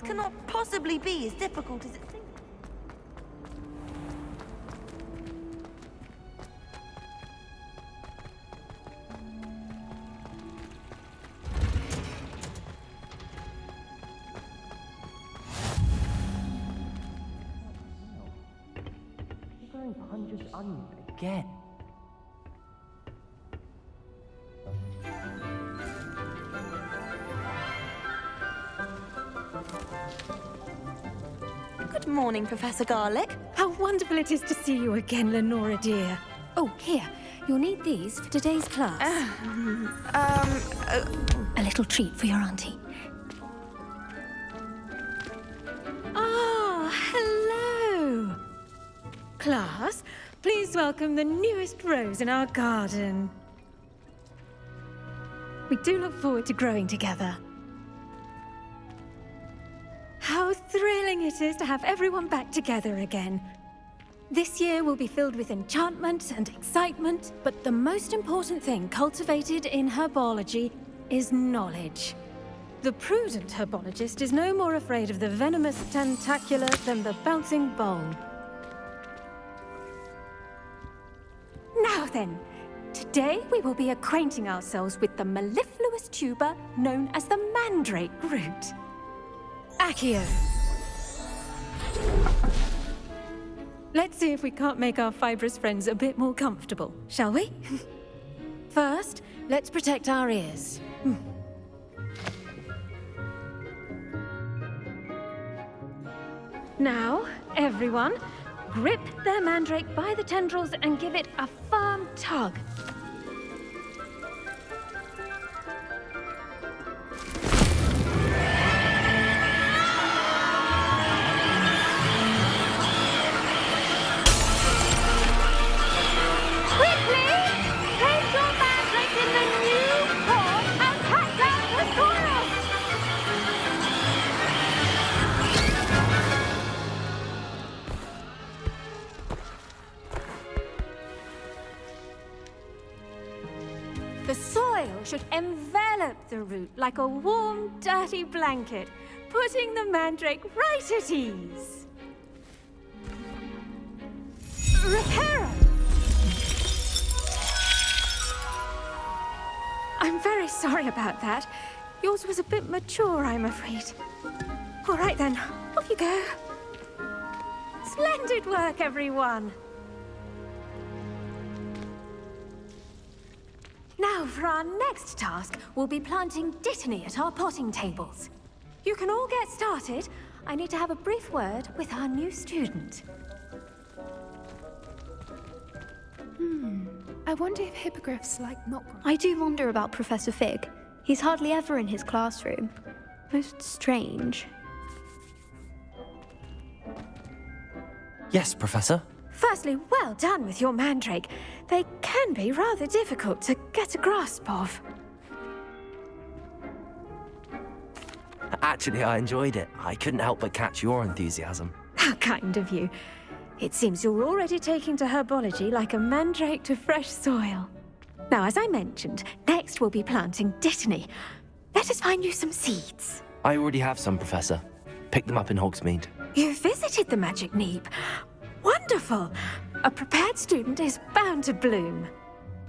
cannot possibly be as difficult as it seems. Growing Punja's onion again. Good morning, Professor Garlick. How wonderful it is to see you again, Lenora dear. Oh, here. You'll need these for today's class. A little treat for your auntie. Ah, hello. Class, please welcome the newest rose in our garden. We do look forward to growing together. How thrilling it is to have everyone back together again. This year will be filled with enchantment and excitement, but the most important thing cultivated in herbology is knowledge. The prudent herbologist is no more afraid of the venomous tentacula than the bouncing bulb. Now then, today we will be acquainting ourselves with the mellifluous tuber known as the mandrake root. Accio. Let's see if we can't make our fibrous friends a bit more comfortable, shall we? First, let's protect our ears. Now, everyone, grip their mandrake by the tendrils and give it a firm tug. The soil should envelop the root like a warm, dirty blanket, putting the mandrake right at ease. Reparo! I'm very sorry about that. Yours was a bit mature, I'm afraid. All right then, off you go. Splendid work, everyone. Now, for our next task, we'll be planting dittany at our potting tables. You can all get started. I need to have a brief word with our new student. I wonder if hippogriffs like not growing. I do wonder about Professor Fig. He's hardly ever in his classroom. Most strange. Yes, Professor. Firstly, well done with your mandrake. They can be rather difficult to get a grasp of. Actually, I enjoyed it. I couldn't help but catch your enthusiasm. How kind of you. It seems you're already taking to herbology like a mandrake to fresh soil. Now, as I mentioned, next we'll be planting dittany. Let us find you some seeds. I already have some, Professor. Picked them up in Hogsmeade. You visited the Magic Neep. Wonderful! A prepared student is bound to bloom.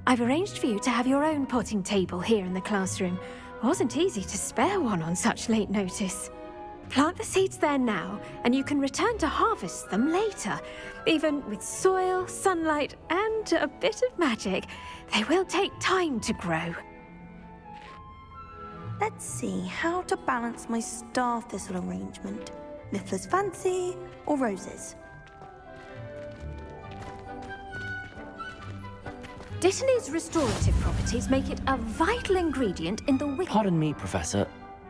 I've arranged for you to have your own potting table here in the classroom. Wasn't easy to spare one on such late notice. Plant the seeds there now, and you can return to harvest them later. Even with soil, sunlight, and a bit of magic, they will take time to grow. Let's see how to balance my star thistle arrangement. Niffler's fancy or roses? Dittany's restorative properties make it a vital ingredient in the wick. Pardon me, Professor.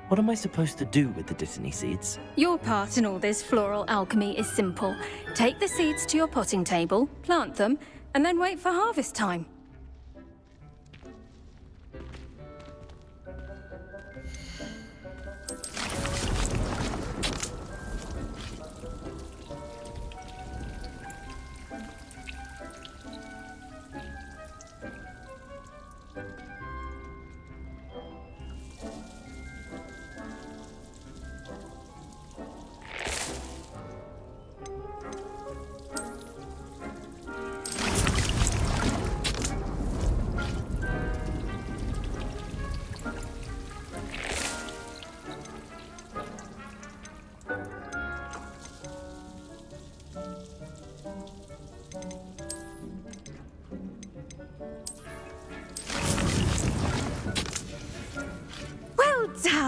What am I supposed to do with the dittany seeds? Your part in all this floral alchemy is simple. Take the seeds to your potting table, plant them, and then wait for harvest time.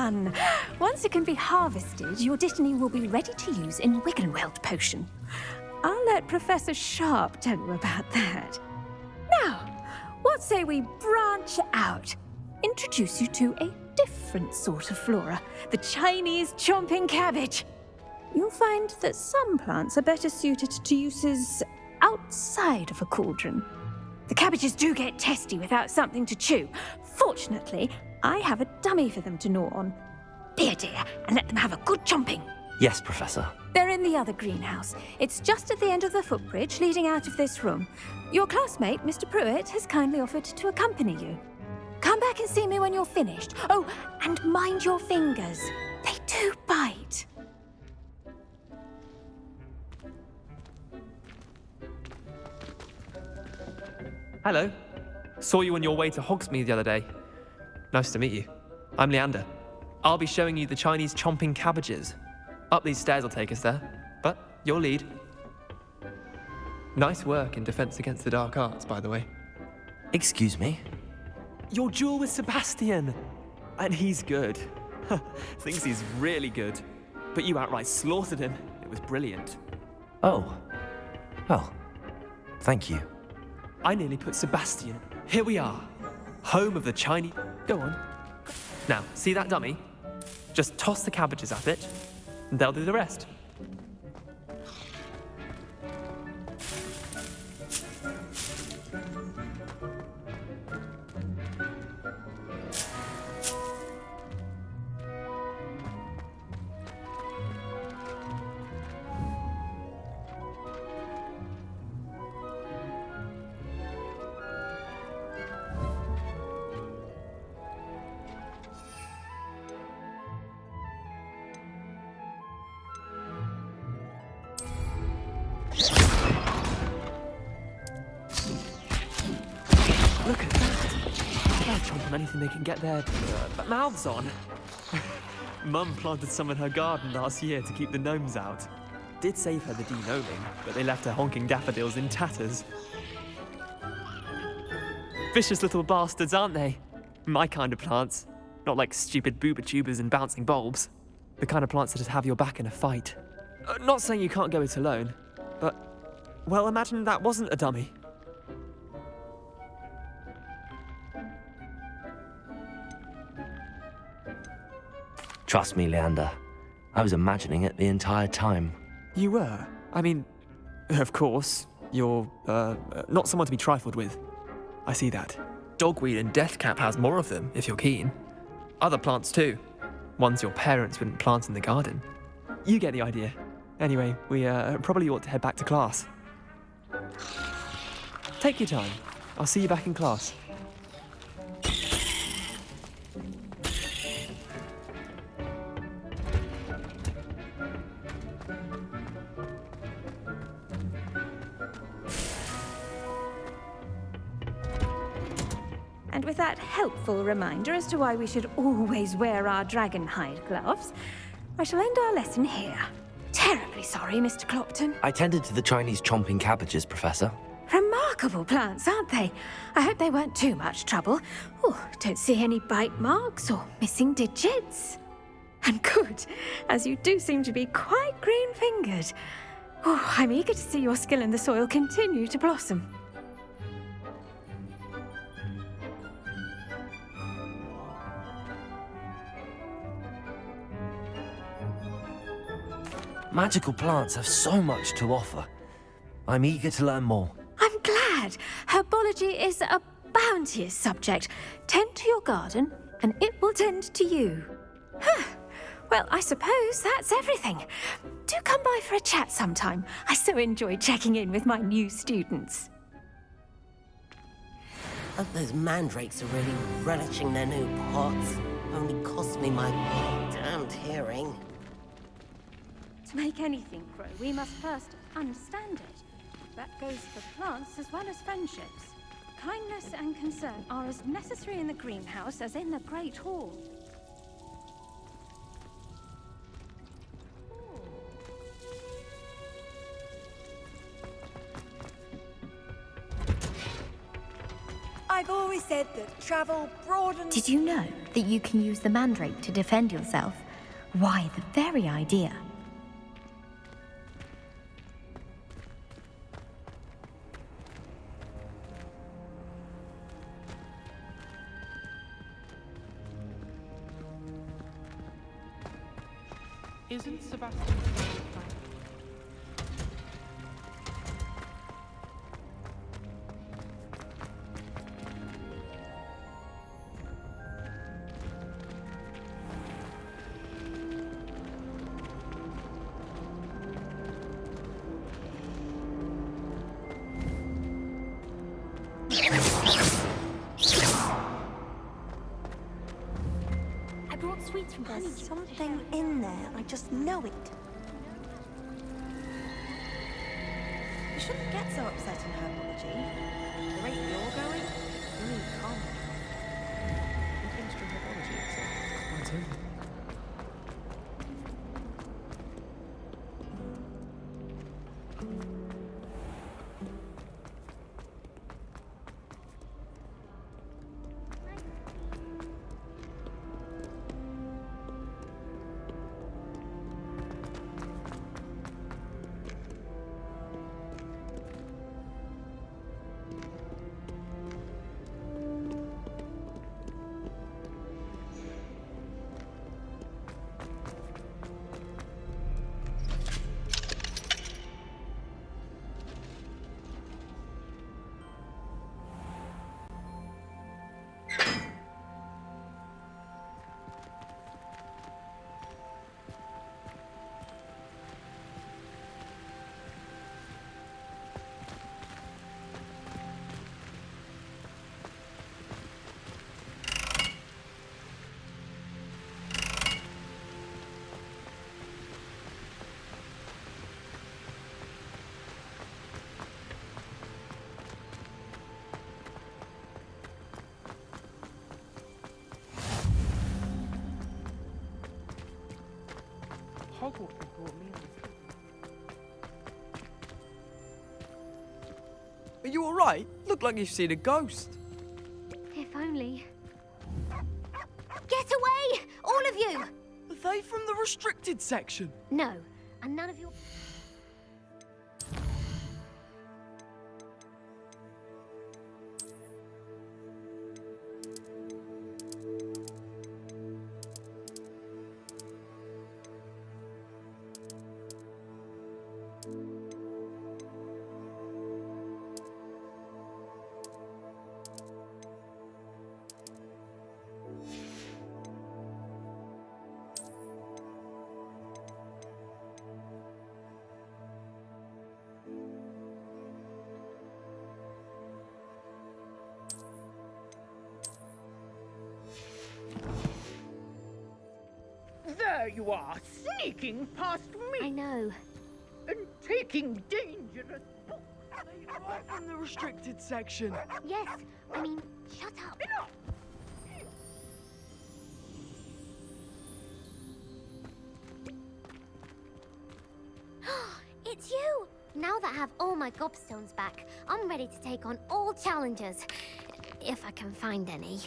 done. Once it can be harvested, your Dittany will be ready to use in Wiggenweld potion. I'll let Professor Sharp tell you about that. Now, what say we branch out? Introduce you to a different sort of flora, the Chinese chomping cabbage. You'll find that some plants are better suited to uses outside of a cauldron. The cabbages do get testy without something to chew. Fortunately, I have a dummy for them to gnaw on. Be a dear and let them have a good chomping. Yes, Professor. They're in the other greenhouse. It's just at the end of the footbridge leading out of this room. Your classmate, Mr. Pruitt, has kindly offered to accompany you. Come back and see me when you're finished. Oh, and mind your fingers. They do bite. Hello. Saw you on your way to Hogsmeade the other day. Nice to meet you. I'm Leander. I'll be showing you the Chinese chomping cabbages. Up these stairs will take us there, but your lead. Nice work in Defense Against the Dark Arts, by the way. Excuse me? Your duel with Sebastian! And he's good. Thinks he's really good. But you outright slaughtered him. It was brilliant. Oh. Well, thank you. I nearly put Sebastian. Here we are. Home of the Chinese... Go on. Now, see that dummy? Just toss the cabbages at it, and they'll do the rest. Look at that! They'll chomp on anything they can get their mouths on. Mum planted some in her garden last year to keep the gnomes out. Did save her the de-gnoming, but they left her honking daffodils in tatters. Vicious little bastards, aren't they? My kind of plants. Not like stupid booba-tubers and bouncing bulbs. The kind of plants that just have your back in a fight. Not saying you can't go it alone, but... Well, imagine that wasn't a dummy. Trust me, Leander. I was imagining it the entire time. You were? I mean, of course, you're, not someone to be trifled with. I see that. Dogweed and deathcap has more of them, if you're keen. Other plants too. Ones your parents wouldn't plant in the garden. You get the idea. Anyway, we, probably ought to head back to class. Take your time. I'll see you back in class. And with that helpful reminder as to why we should always wear our dragon hide gloves, I shall end our lesson here. Terribly sorry, Mr. Clopton. I tended to the Chinese chomping cabbages, Professor. Remarkable plants, aren't they? I hope they weren't too much trouble. Oh, don't see any bite marks or missing digits. And good, as you do seem to be quite green-fingered. Oh, I'm eager to see your skill in the soil continue to blossom. Magical plants have so much to offer. I'm eager to learn more. I'm glad. Herbology is a bounteous subject. Tend to your garden, and it will tend to you. Well, I suppose that's everything. Do come by for a chat sometime. I so enjoy checking in with my new students. Hope those mandrakes are really relishing their new pots. Only cost me my damned hearing. To make anything grow, we must first understand it. That goes for plants as well as friendships. Kindness and concern are as necessary in the greenhouse as in the Great Hall. I've always always said that travel broadens... Did you know that you can use the mandrake to defend yourself? Why, the very idea. Isn't Sebastian... I brought sweets from There's something in there. I just know it. You shouldn't get so upset in herbology. The rate you're going, you need calm. In chemistry herbology, it's quite simple. Hogwarts brought me Are you alright? Look like you've seen a ghost. If only. Get away! All of you! Are they from the restricted section? No, and none of your... There you are, sneaking past me I know. and taking dangerous books. They are from the restricted section. Yes, I mean, shut up. Enough! It's you! Now that I have all my gobstones back, I'm ready to take on all challenges. If I can find any.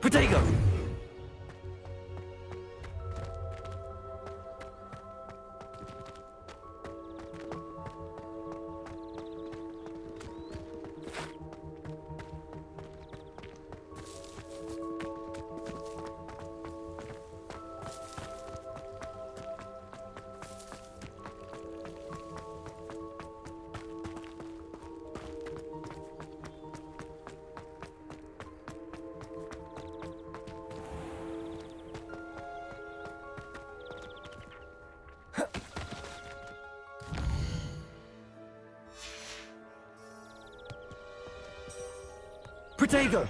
Protego! Protego!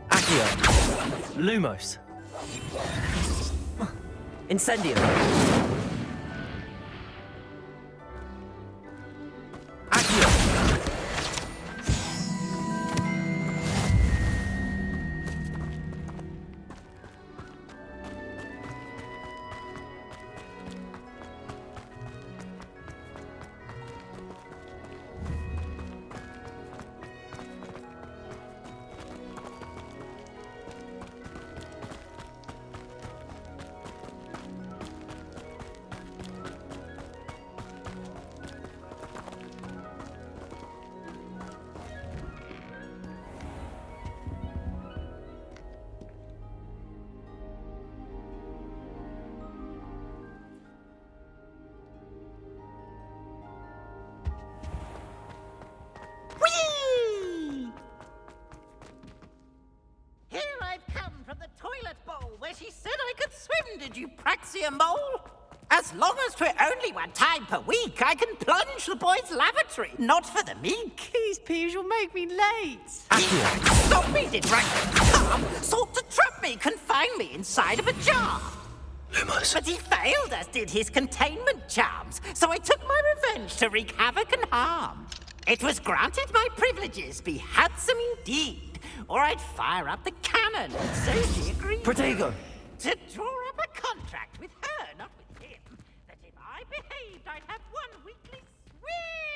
Accio! Lumos. Incendio. Accio. She said I could swim, did you Praxia mole? As long as 'twere only one time per week, I can plunge the boys' lavatory, not for the meek. These peas will make me late. Stop me, did Come, sought to trap me, confine me inside of a jar. Lumos. But he failed, as did his containment charms, so I took my revenge to wreak havoc and harm. It was granted my privileges be handsome indeed, or I'd fire up the cannon, and so she agreed. Protego! To draw up a contract with her, not with him, that if I behaved, I'd have one weekly swim.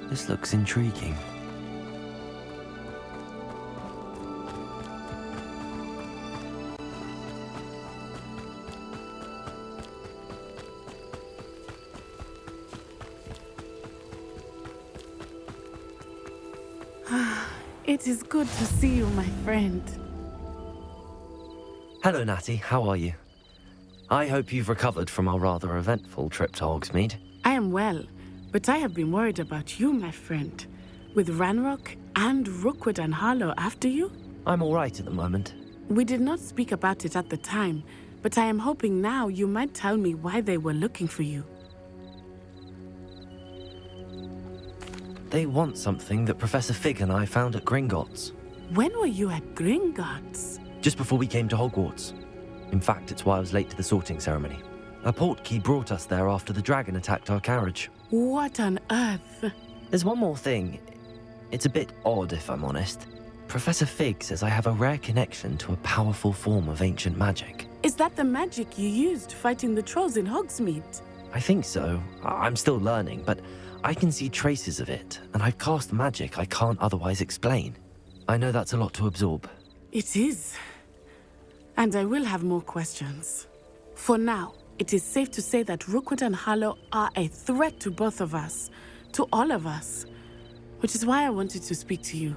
This looks intriguing. It is good to see you, my friend. Hello, Natty. How are you? I hope you've recovered from our rather eventful trip to Hogsmeade. I am well, but I have been worried about you, my friend. With Ranrock and Rookwood and Harlow after you? I'm all right at the moment. We did not speak about it at the time, but I am hoping now you might tell me why they were looking for you. They want something that Professor Fig and I found at Gringotts. When were you at Gringotts? Just before we came to Hogwarts. In fact, it's why I was late to the sorting ceremony. A portkey brought us there after the dragon attacked our carriage. What on earth? There's one more thing. It's a bit odd, if I'm honest. Professor Fig says I have a rare connection to a powerful form of ancient magic. Is that the magic you used fighting the trolls in Hogsmeade? I think so. I'm still learning, but I can see traces of it, and I've cast magic I can't otherwise explain. I know that's a lot to absorb. It is. And I will have more questions. For now, it is safe to say that Rookwood and Harlow are a threat to both of us, to all of us, which is why I wanted to speak to you.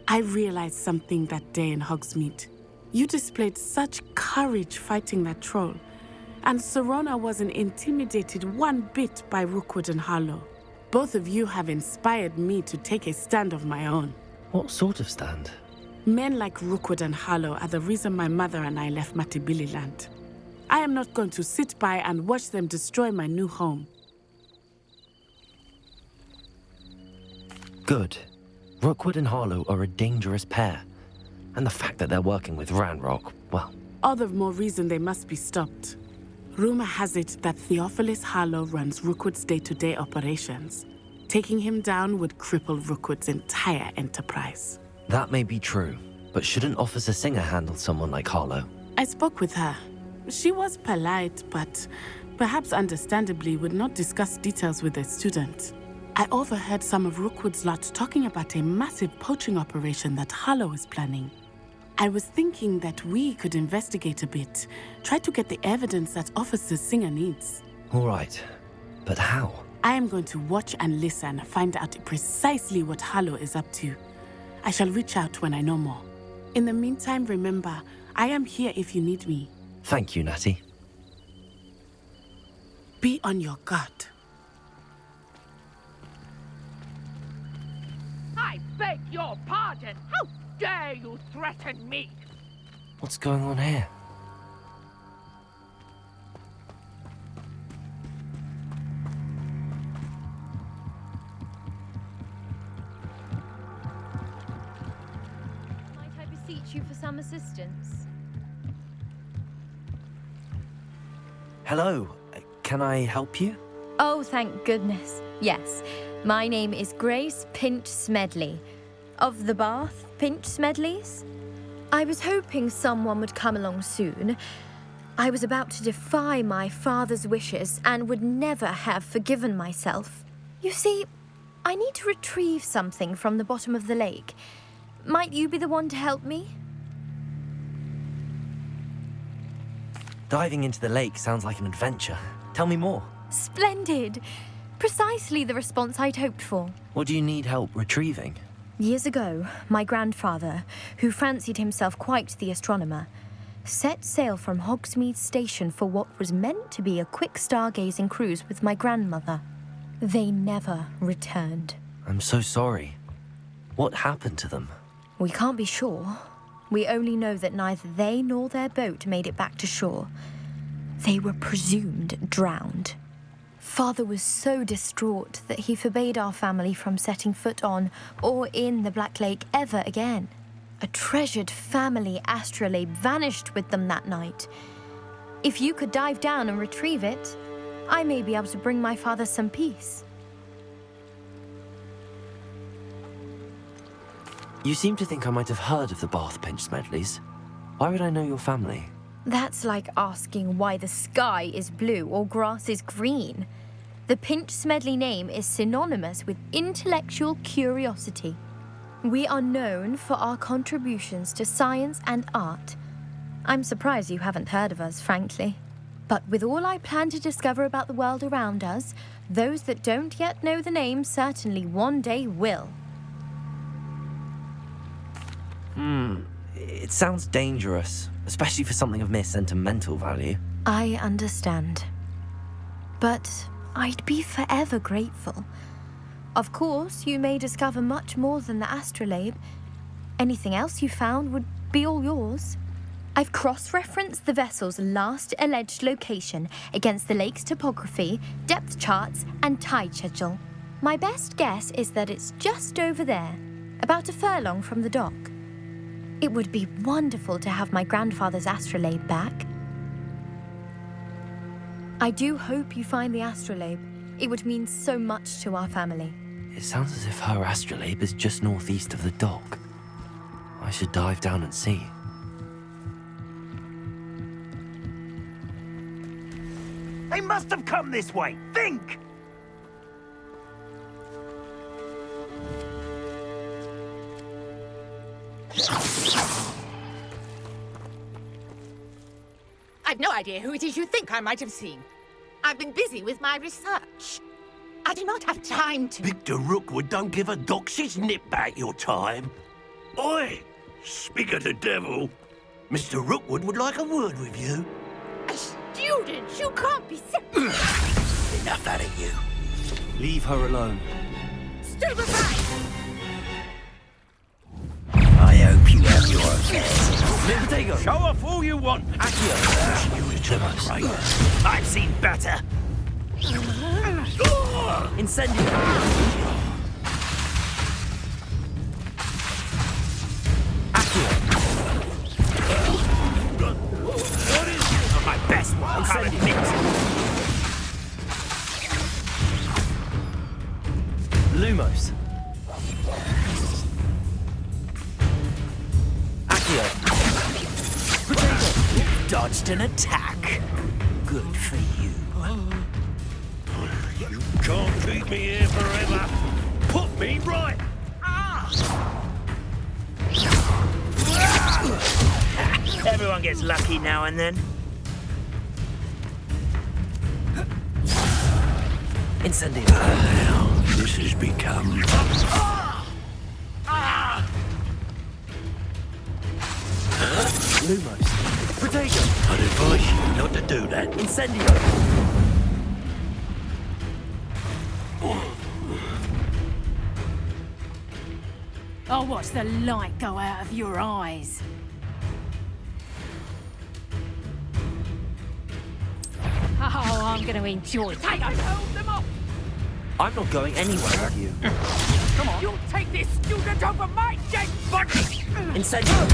I realized something that day in Hogsmeade. You displayed such courage fighting that troll, and Serona wasn't intimidated one bit by Rookwood and Harlow. Both of you have inspired me to take a stand of my own. What sort of stand? Men like Rookwood and Harlow are the reason my mother and I left Matabeleland. I am not going to sit by and watch them destroy my new home. Good. Rookwood and Harlow are a dangerous pair. And the fact that they're working with Ranrock, well... All the more reason they must be stopped. Rumor has it that Theophilus Harlow runs Rookwood's day-to-day operations. Taking him down would cripple Rookwood's entire enterprise. That may be true, but shouldn't Officer Singer handle someone like Harlow? I spoke with her. She was polite, but perhaps understandably would not discuss details with a student. I overheard some of Rookwood's lot talking about a massive poaching operation that Harlow is planning. I was thinking that we could investigate a bit, try to get the evidence that Officer Singer needs. All right, but how? I am going to watch and listen, find out precisely what Harlow is up to. I shall reach out when I know more. In the meantime, remember, I am here if you need me. Thank you, Natty. Be on your guard. I beg your pardon. How dare you threaten me? What's going on here? Might I beseech you for some assistance? Hello. Can I help you? Oh, thank goodness. Yes. My name is Grace Pinch Smedley, of the Bath Pinch Smedleys. I was hoping someone would come along soon. I was about to defy my father's wishes and would never have forgiven myself. You see, I need to retrieve something from the bottom of the lake. Might you be the one to help me? Diving into the lake sounds like an adventure. Tell me more. Splendid! Precisely the response I'd hoped for. What do you need help retrieving? Years ago, my grandfather, who fancied himself quite the astronomer, set sail from Hogsmeade Station for what was meant to be a quick stargazing cruise with my grandmother. They never returned. I'm so sorry. What happened to them? We can't be sure. We only know that neither they nor their boat made it back to shore. They were presumed drowned. Father was so distraught that he forbade our family from setting foot on or in the Black Lake ever again. A treasured family astrolabe vanished with them that night. If you could dive down and retrieve it, I may be able to bring my father some peace. You seem to think I might have heard of the Bath Pinch Smedleys. Why would I know your family? That's like asking why the sky is blue or grass is green. The Pinch Smedley name is synonymous with intellectual curiosity. We are known for our contributions to science and art. I'm surprised you haven't heard of us, frankly. But with all I plan to discover about the world around us, those that don't yet know the name certainly one day will. It sounds dangerous, especially for something of mere sentimental value. I understand. But I'd be forever grateful. Of course, you may discover much more than the astrolabe. Anything else you found would be all yours. I've cross-referenced the vessel's last alleged location against the lake's topography, depth charts, and tide schedule. My best guess is that it's just over there, about a furlong from the dock. It would be wonderful to have my grandfather's astrolabe back. I do hope you find the astrolabe. It would mean so much to our family. It sounds as if her astrolabe is just northeast of the dock. I should dive down and see. They must have come this way. Think! I've no idea who it is you think I might have seen. I've been busy with my research. I do not have time to... Victor Rookwood don't give a doxy's nip back your time. Oi! Speak of the devil. Mr. Rookwood would like a word with you. A student? You can't be Enough out of you. Leave her alone. Stupefy! I hope you have your affairs. Limpego! Show off all you want. Accio! You demonstrators. I've seen better. Incendio! Accio! What is it? On my best work, I'll admit. Lumos! Accio! Dodged an attack. Good for you. You can't keep me here forever. Put me right. Everyone gets lucky now and then. Incendio! This has become... Lumos! Protego! I'd advise you not to do that. Incendio! I'll watch the light go out of your eyes. Oh, I'm going to enjoy it. I hold them off! I'm not going anywhere with you. Come on. You'll take this student over my dead body! Incendio!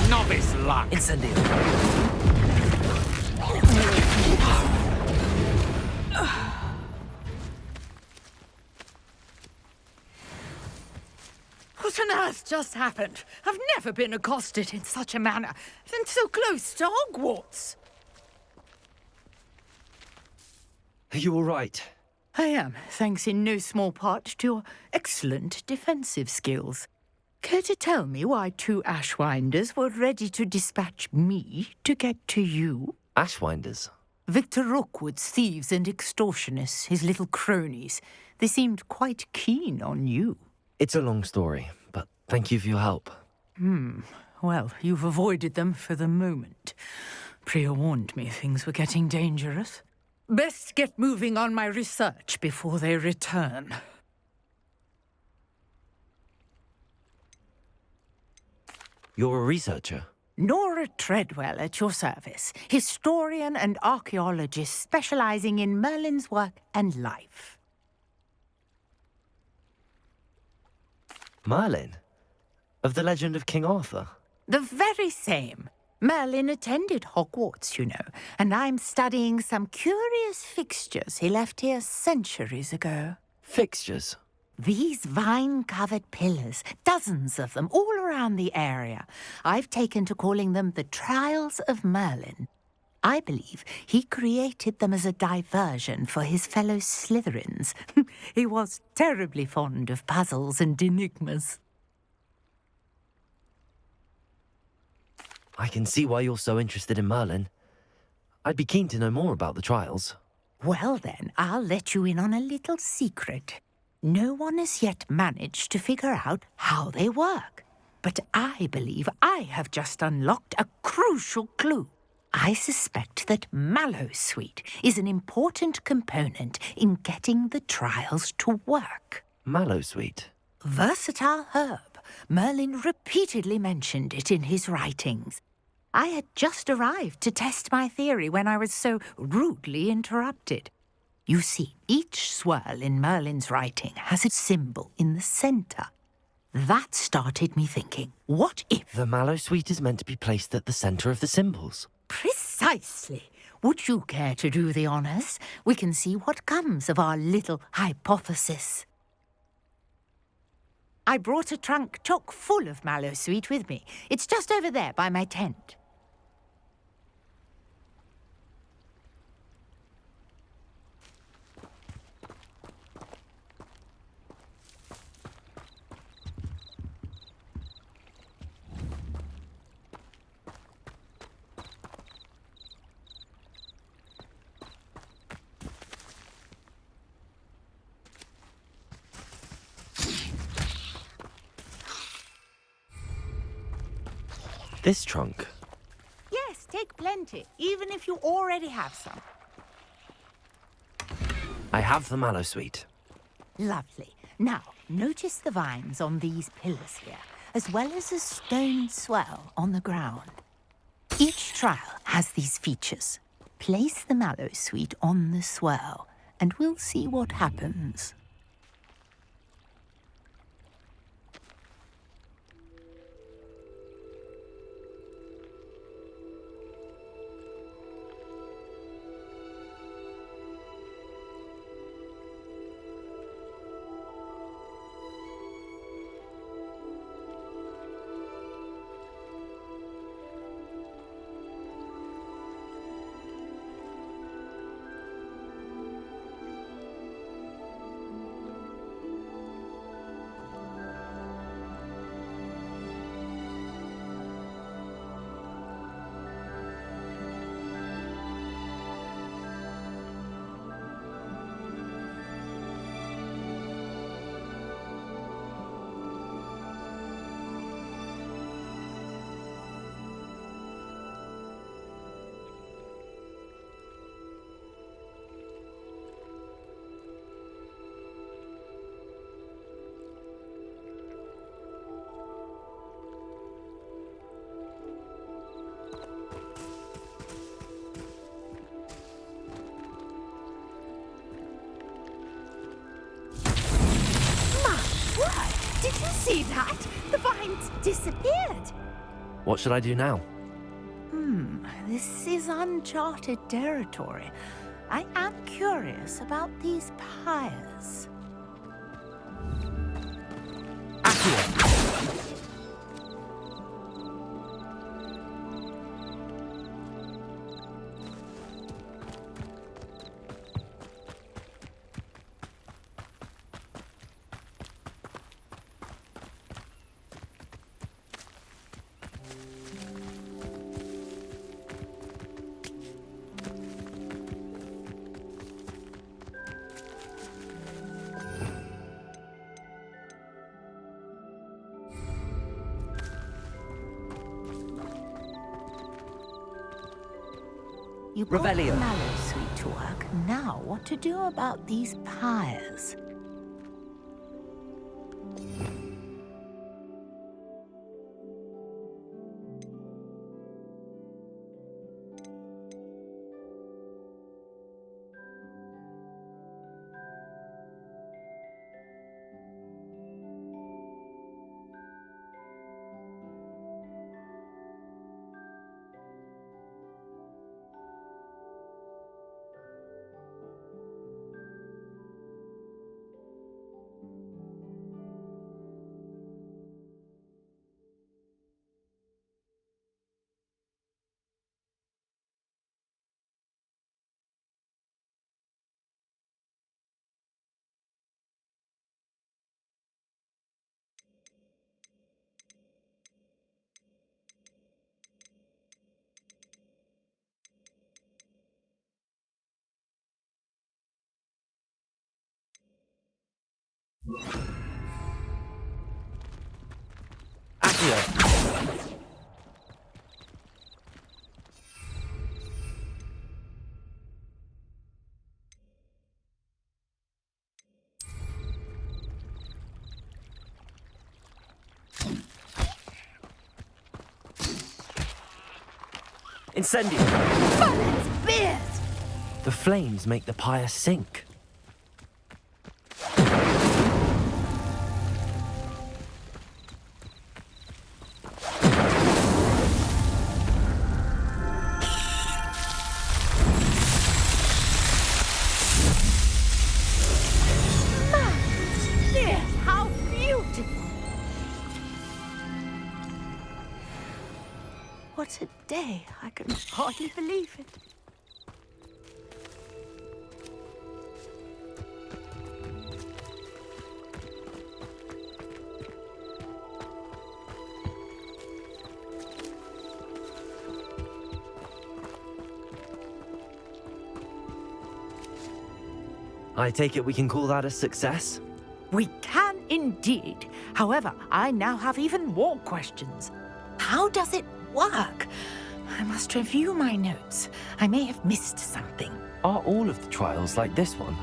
Novice luck. Incendio! What on earth just happened? I've never been accosted in such a manner, and so close to Hogwarts. Are you all right? I am, thanks in no small part to your excellent defensive skills. Care to tell me why two Ashwinders were ready to dispatch me to get to you? Ashwinders? Victor Rookwood's thieves and extortionists, his little cronies. They seemed quite keen on you. It's a long story, but thank you for your help. Well, you've avoided them for the moment. Priya warned me things were getting dangerous. Best get moving on my research before they return. You're a researcher? Nora Treadwell at your service, historian and archaeologist specializing in Merlin's work and life. Merlin? Of the legend of King Arthur? The very same. Merlin attended Hogwarts, you know, and I'm studying some curious fixtures he left here centuries ago. Fixtures? These vine-covered pillars, dozens of them, all around the area. I've taken to calling them the Trials of Merlin. I believe he created them as a diversion for his fellow Slytherins. He was terribly fond of puzzles and enigmas. I can see why you're so interested in Merlin. I'd be keen to know more about the trials. Well then, I'll let you in on a little secret. No one has yet managed to figure out how they work. But I believe I have just unlocked a crucial clue. I suspect that Mallowsweet is an important component in getting the trials to work. Mallowsweet? Versatile herb. Merlin repeatedly mentioned it in his writings. I had just arrived to test my theory when I was so rudely interrupted. You see, each swirl in Merlin's writing has a symbol in the centre. That started me thinking, what if... The Mallowsweet is meant to be placed at the centre of the symbols. Precisely. Would you care to do the honours? We can see what comes of our little hypothesis. I brought a trunk chock full of Mallowsweet with me. It's just over there by my tent. This trunk? Yes, take plenty, even if you already have some. I have the Mallowsweet. Lovely. Now, notice the vines on these pillars here, as well as a stone swell on the ground. Each trial has these features. Place the Mallowsweet on the swell, and we'll see what happens. Did you see that? The vines disappeared. What should I do now? This is uncharted territory. I am curious about these pyres. You brought the Mallowsweet to work. Now, what to do about these pyres? Accio! Incendio! The flames make the pyre sink. How beautiful! What a day. I can hardly believe it. I take it we can call that a success? We can indeed. However, I now have even more questions. How does it work? I must review my notes. I may have missed something. Are all of the trials like this one?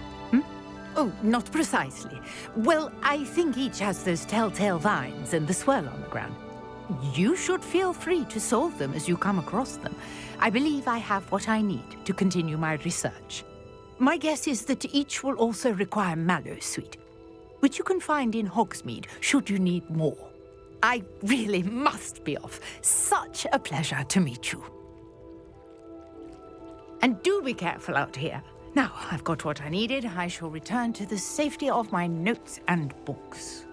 Oh, not precisely. Well, I think each has those telltale vines and the swirl on the ground. You should feel free to solve them as you come across them. I believe I have what I need to continue my research. My guess is that each will also require mallow sweet, which you can find in Hogsmeade should you need more. I really must be off. Such a pleasure to meet you. And do be careful out here. Now, I've got what I needed. I shall return to the safety of my notes and books.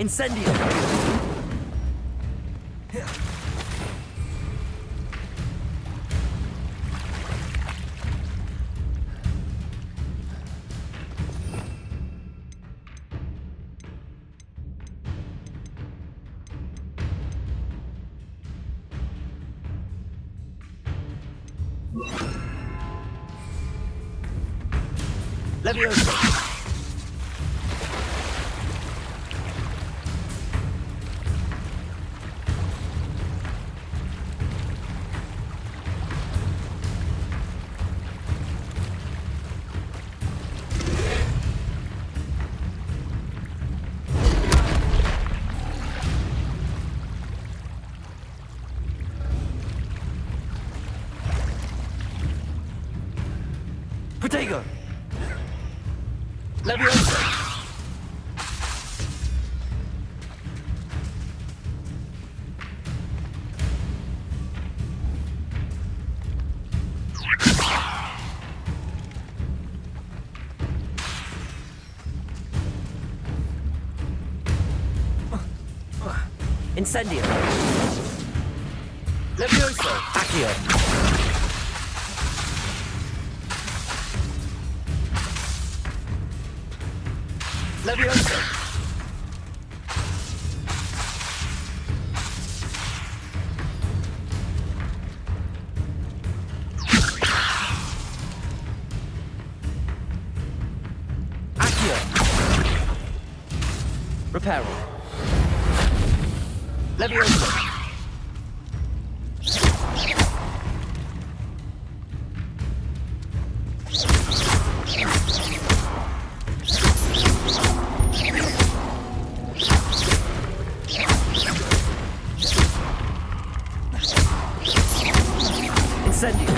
Incendio! Levioso! Protego! Levioso! Incendio! Levioso! Accio! Levioso! Accio! Reparo! Levioso! Incendio!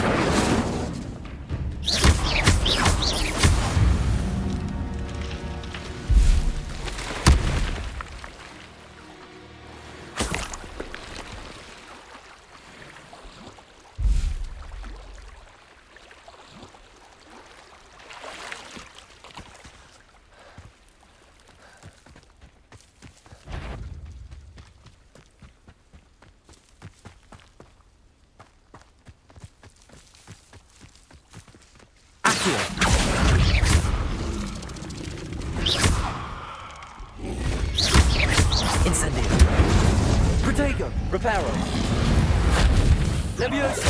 Accio! Incendio! Protego! Reparo! Levioso!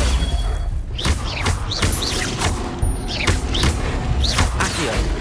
Accio!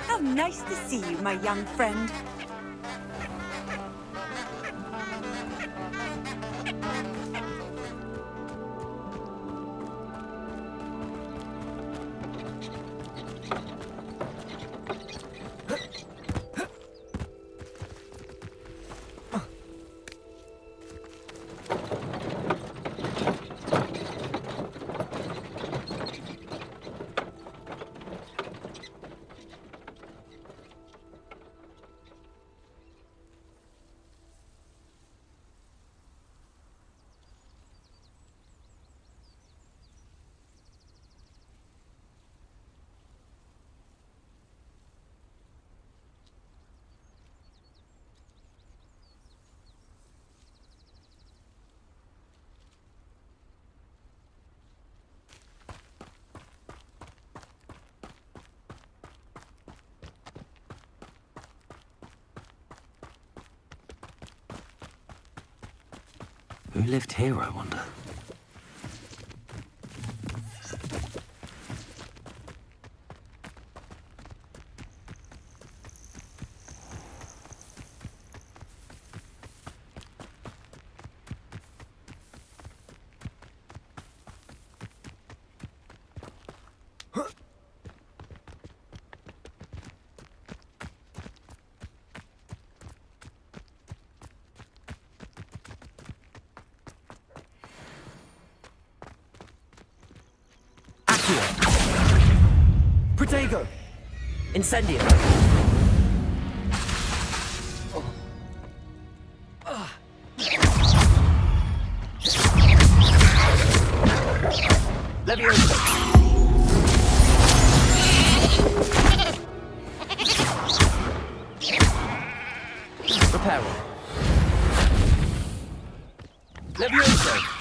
How nice to see you, my young friend. Who lived here, I wonder? Protego! Incendio! Leviosa! Reparo! Leviosa!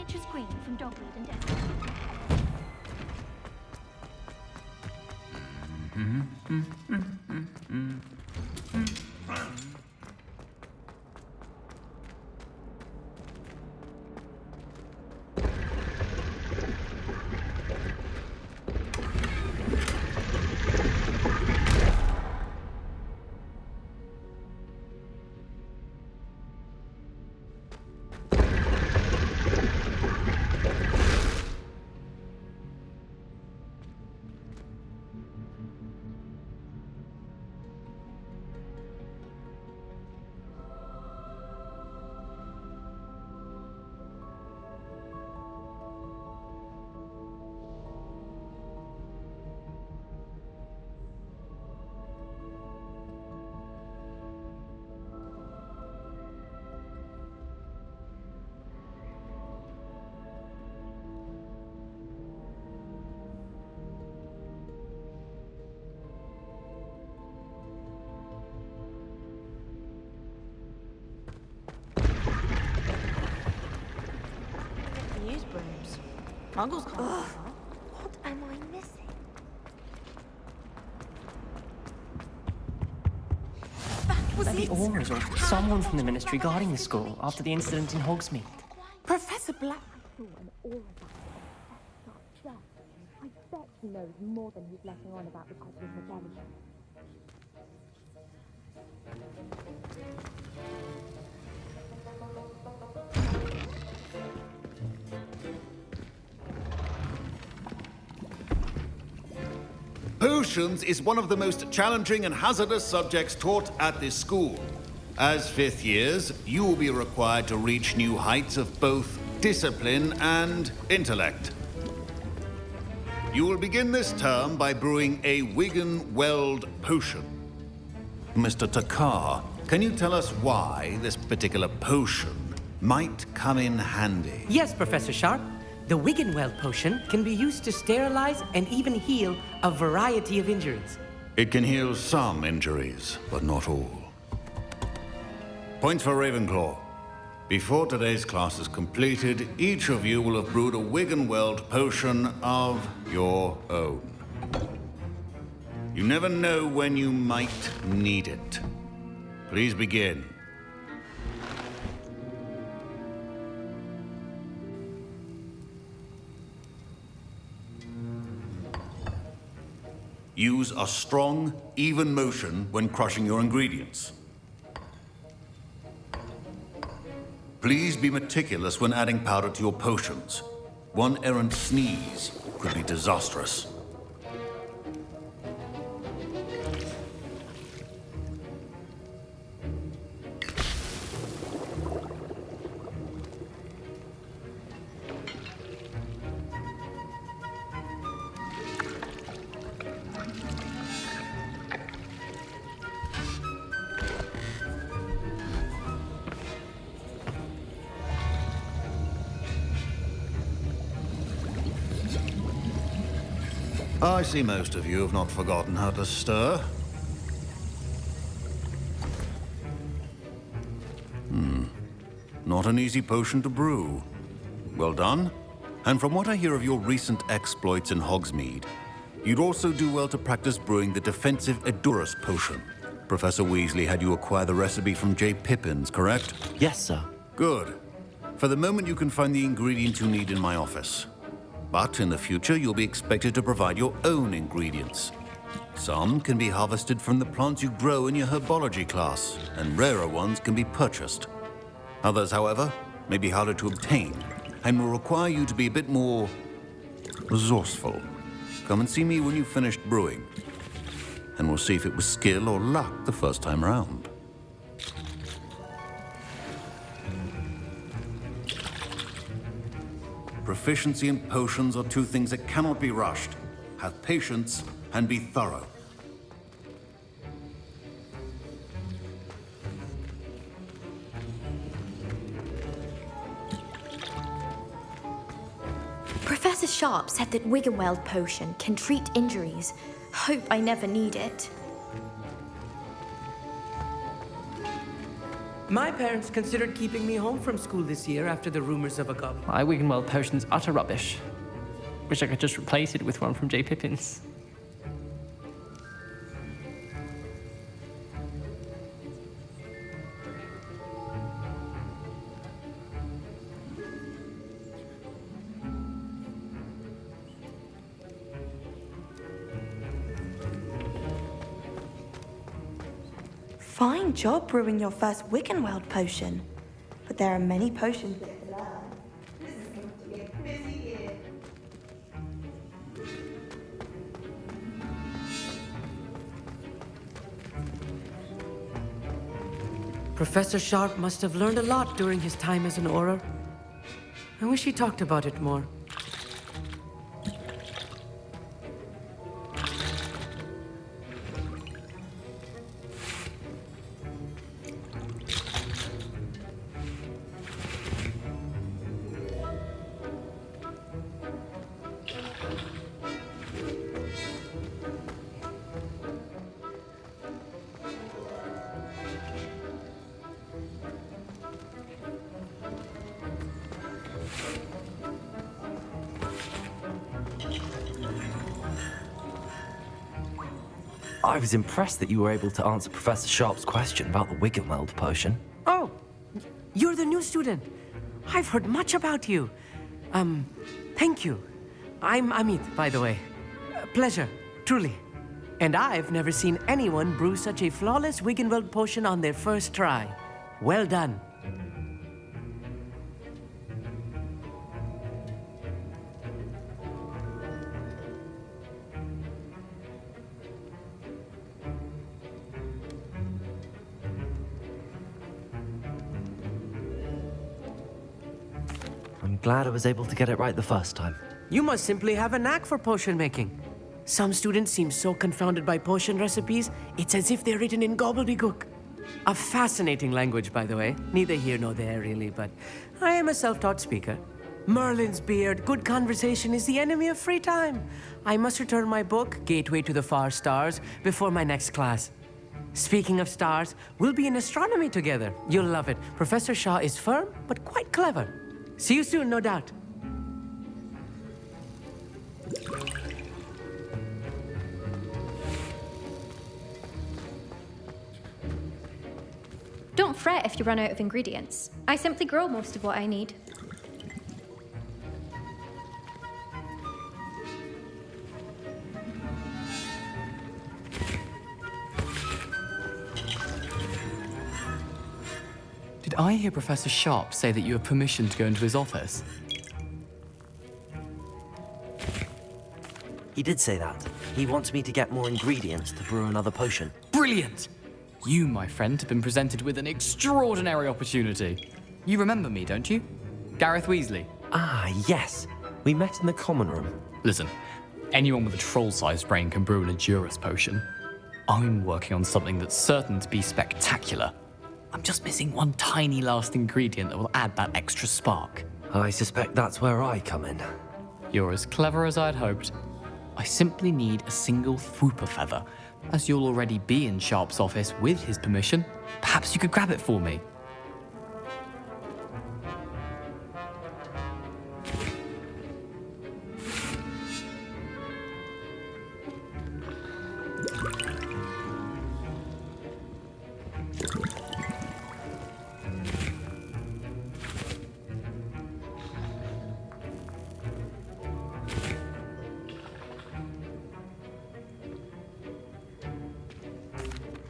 miniature screen from Dogweed and Death. Use brooms. Muggles can't. What am I missing? Maybe Aura's or someone from the Ministry guarding the school after the incident in Hogsmeade. Professor Black. I bet he knows more than he's letting on about the Cosmic Rebellion. Potions is one of the most challenging and hazardous subjects taught at this school. As fifth years, you will be required to reach new heights of both discipline and intellect. You will begin this term by brewing a Wigan-Weld potion. Mr. Takar, can you tell us why this particular potion might come in handy? Yes, Professor Sharp. The Wigan-Weld potion can be used to sterilize and even heal a variety of injuries. It can heal some injuries, but not all. Points for Ravenclaw. Before today's class is completed, each of you will have brewed a Wigan-Weld potion of your own. You never know when you might need it. Please begin. Use a strong, even motion when crushing your ingredients. Please be meticulous when adding powder to your potions. One errant sneeze could be disastrous. I see most of you have not forgotten how to stir. Not an easy potion to brew. Well done. And from what I hear of your recent exploits in Hogsmeade, you'd also do well to practice brewing the defensive Edurus potion. Professor Weasley had you acquire the recipe from J. Pippin's, correct? Yes, sir. Good. For the moment, you can find the ingredients you need in my office. But in the future, you'll be expected to provide your own ingredients. Some can be harvested from the plants you grow in your herbology class, and rarer ones can be purchased. Others, however, may be harder to obtain, and will require you to be a bit more resourceful. Come and see me when you've finished brewing, and we'll see if it was skill or luck the first time around. Proficiency in potions are two things that cannot be rushed. Have patience and be thorough. Professor Sharp said that Wigan-Weld potion can treat injuries. Hope I never need it. My parents considered keeping me home from school this year after the rumors of a goblin. My Wiggenweld potion's utter rubbish. Wish I could just replace it with one from J. Pippin's. Fine job brewing your first Wiggenweld potion. But there are many potions yet to learn. This is going to be a busy year. Professor Sharp must have learned a lot during his time as an Auror. I wish he talked about it more. I was impressed that you were able to answer Professor Sharp's question about the Wiggenweld potion. Oh, you're the new student. I've heard much about you. Thank you. I'm Amit, by the way. Pleasure, truly. And I've never seen anyone brew such a flawless Wiggenweld potion on their first try. Well done. I'm glad I was able to get it right the first time. You must simply have a knack for potion making. Some students seem so confounded by potion recipes, it's as if they're written in gobbledygook. A fascinating language, by the way. Neither here nor there, really, but I am a self-taught speaker. Merlin's beard, good conversation is the enemy of free time. I must return my book, Gateway to the Far Stars, before my next class. Speaking of stars, we'll be in astronomy together. You'll love it. Professor Shaw is firm, but quite clever. See you soon, no doubt. Don't fret if you run out of ingredients. I simply grow most of what I need. Did I hear Professor Sharp say that you have permission to go into his office? He did say that. He wants me to get more ingredients to brew another potion. Brilliant! You, my friend, have been presented with an extraordinary opportunity. You remember me, don't you? Gareth Weasley. Ah, yes. We met in the common room. Listen, anyone with a troll-sized brain can brew an Edurus potion. I'm working on something that's certain to be spectacular. I'm just missing one tiny last ingredient that will add that extra spark. I suspect that's where I come in. You're as clever as I'd hoped. I simply need a single Fwooper feather. As you'll already be in Sharp's office with his permission, perhaps you could grab it for me.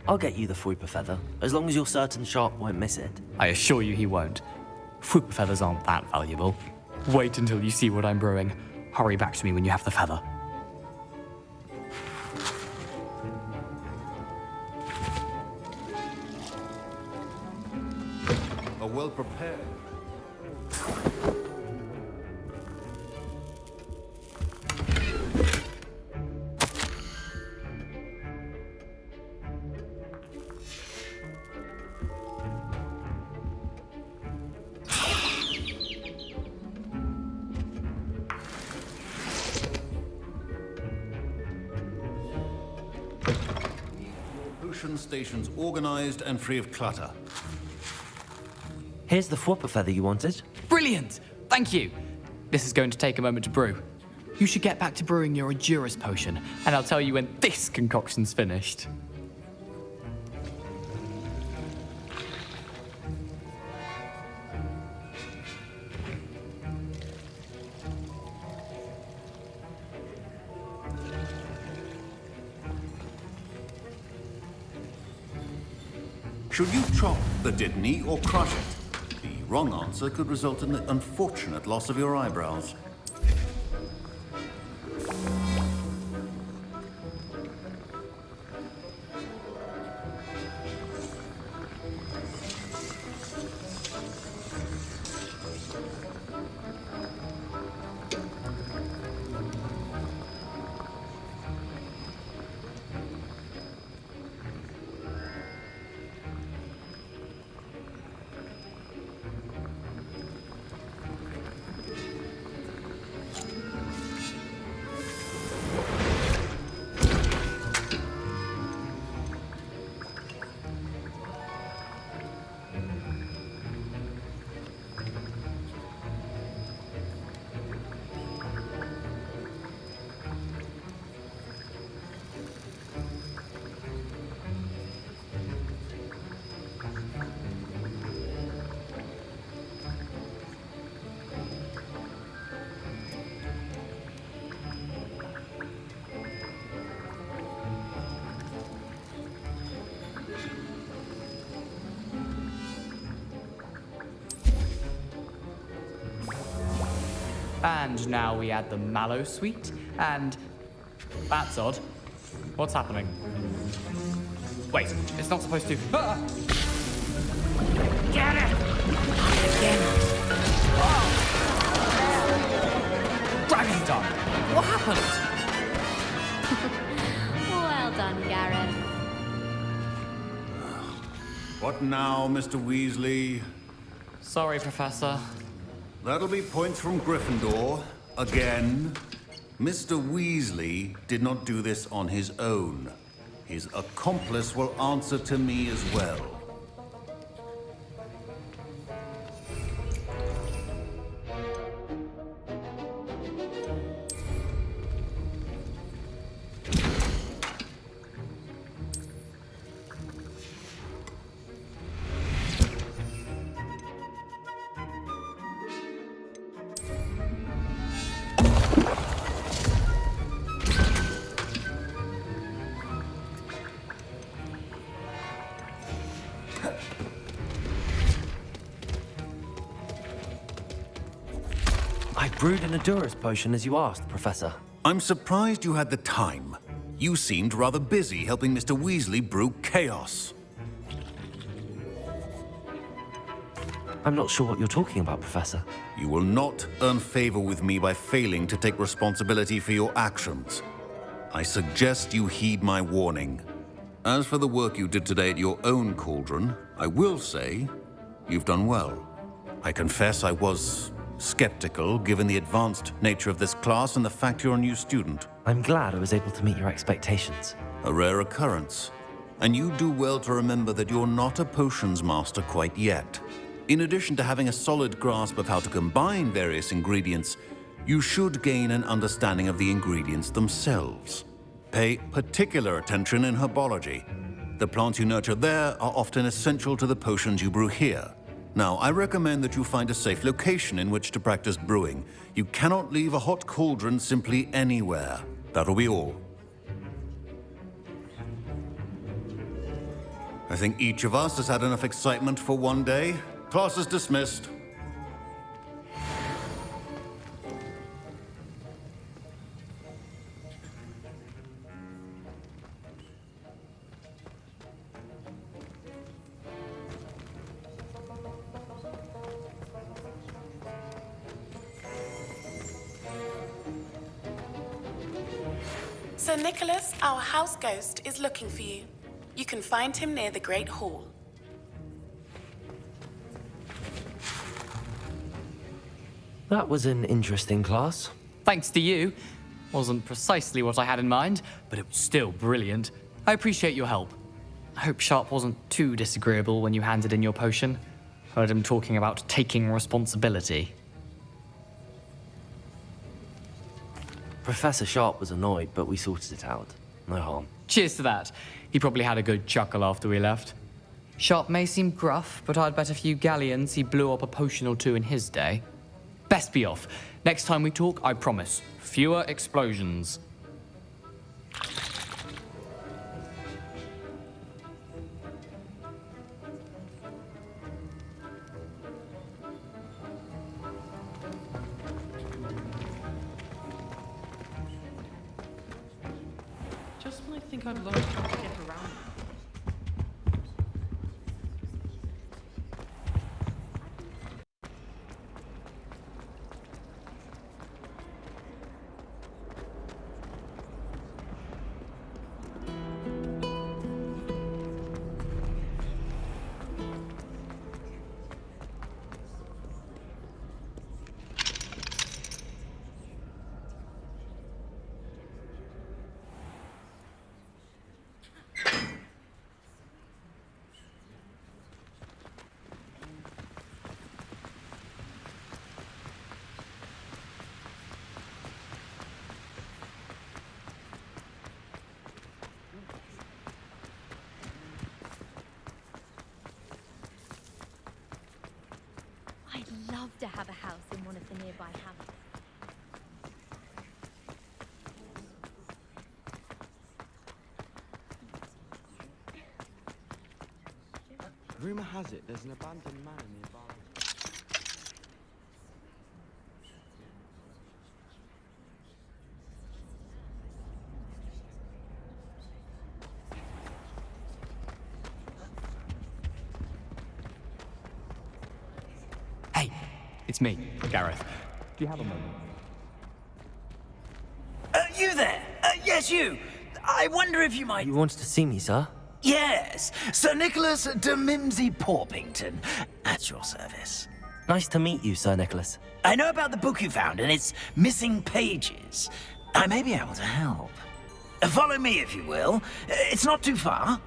I'll get you the Fwooper feather, as long as you're certain Sharp won't miss it. I assure you he won't. Fwooper feathers aren't that valuable. Wait until you see what I'm brewing. Hurry back to me when you have the feather. A well-prepared. Stations organized and free of clutter. Here's the Fwopper feather you wanted. Brilliant! Thank you. This is going to take a moment to brew. You should get back to brewing your Edurus potion, and I'll tell you when this concoction's finished. Should you chop the Dittany or crush it? The wrong answer could result in the unfortunate loss of your eyebrows. And now we add the mallow sweet, and... That's odd. What's happening? Wait, it's not supposed to... Ah! Get it! Dragon's done! What happened? Well done, Gareth. What now, Mr. Weasley? Sorry, Professor. That'll be points from Gryffindor. Again. Mr. Weasley did not do this on his own. His accomplice will answer to me as well. I brewed an Edurus potion as you asked, Professor. I'm surprised you had the time. You seemed rather busy helping Mr. Weasley brew chaos. I'm not sure what you're talking about, Professor. You will not earn favor with me by failing to take responsibility for your actions. I suggest you heed my warning. As for the work you did today at your own cauldron, I will say you've done well. I confess I was skeptical, given the advanced nature of this class and the fact you're a new student. I'm glad I was able to meet your expectations. A rare occurrence. And you do well to remember that you're not a potions master quite yet. In addition to having a solid grasp of how to combine various ingredients, you should gain an understanding of the ingredients themselves. Pay particular attention in herbology. The plants you nurture there are often essential to the potions you brew here. Now, I recommend that you find a safe location in which to practice brewing. You cannot leave a hot cauldron simply anywhere. That'll be all. I think each of us has had enough excitement for one day. Class is dismissed. Sir Nicholas, our house ghost, is looking for you. You can find him near the Great Hall. That was an interesting class. Thanks to you. Wasn't precisely what I had in mind, but it was still brilliant. I appreciate your help. I hope Sharp wasn't too disagreeable when you handed in your potion. Heard him talking about taking responsibility. Professor Sharp was annoyed, but we sorted it out. No harm. Cheers to that. He probably had a good chuckle after we left. Sharp may seem gruff, but I'd bet a few galleons he blew up a potion or two in his day. Best be off. Next time we talk, I promise, fewer explosions. Just when I think I've learned how to get around. I'd love to have a house in one of the nearby hamlets. Rumor has it there's an abandoned manor nearby. It's me, Gareth. Do you have a moment? You there? Yes, you. I wonder if you might... You wanted to see me, sir? Yes, Sir Nicholas de Mimsy Porpington, at your service. Nice to meet you, Sir Nicholas. I know about the book you found and its missing pages. I may be able to help. Follow me, if you will. It's not too far.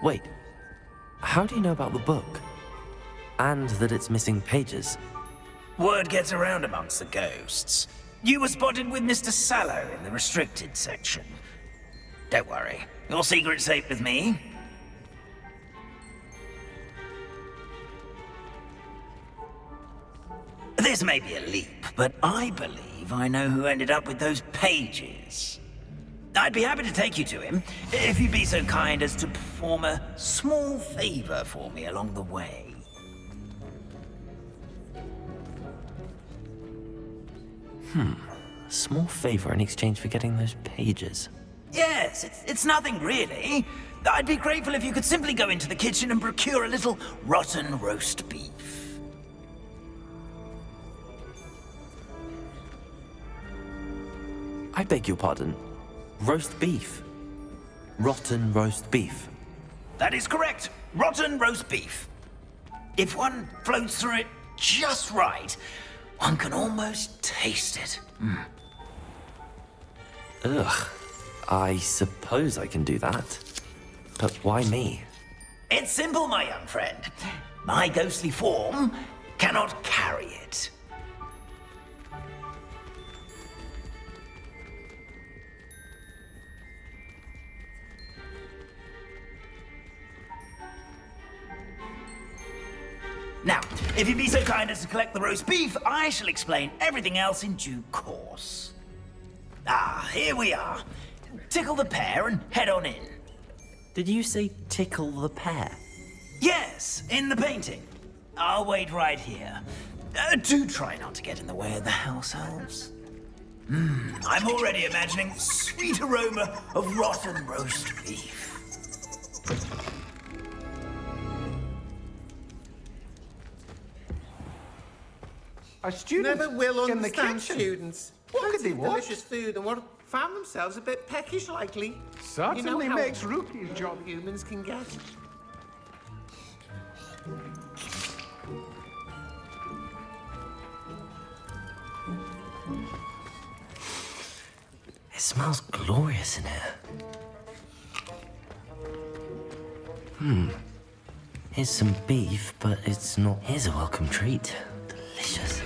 Wait, how do you know about the book? And that it's missing pages? Word gets around amongst the ghosts. You were spotted with Mr. Sallow in the restricted section. Don't worry, your secret's safe with me. This may be a leap, but I believe I know who ended up with those pages. I'd be happy to take you to him, if you'd be so kind as to perform a small favor for me along the way. A small favor in exchange for getting those pages. Yes, it's nothing really. I'd be grateful if you could simply go into the kitchen and procure a little rotten roast beef. I beg your pardon. Roast beef. Rotten roast beef. That is correct. Rotten roast beef. If one floats through it just right, one can almost taste it. Ugh. I suppose I can do that. But why me? It's simple, my young friend. My ghostly form cannot carry it. Now, if you'd be so kind as to collect the roast beef, I shall explain everything else in due course. Ah, here we are. Tickle the pear and head on in. Did you say tickle the pear? Yes, in the painting. I'll wait right here. Do try not to get in the way of the house elves. I'm already imagining the sweet aroma of rotten roast beef. Our students never will in the understand kitchen. students. What could they Fancy want? delicious food and what found themselves a bit peckish likely. Certainly you know makes rookies job humans can get. It smells glorious in here. Here's some beef, but it's not. Here's a welcome treat. Delicious.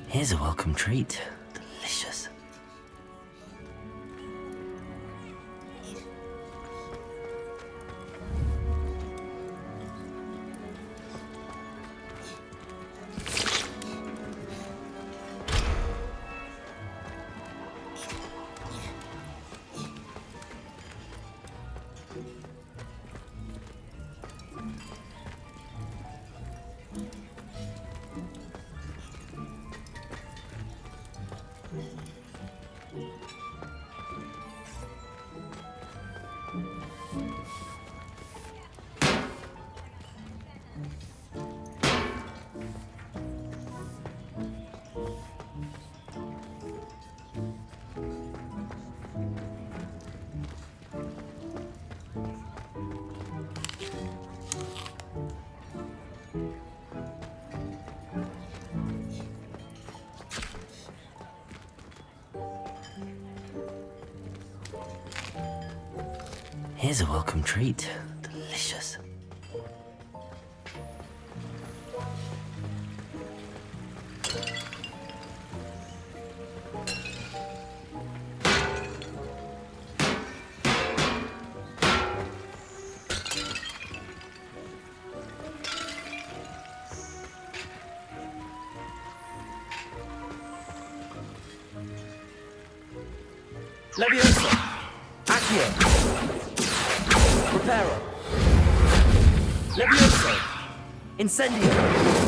Here's a welcome treat. Delicious. Here's a welcome treat. Delicious. Leviosa! Accio! Preparo! Levioso! Incendio!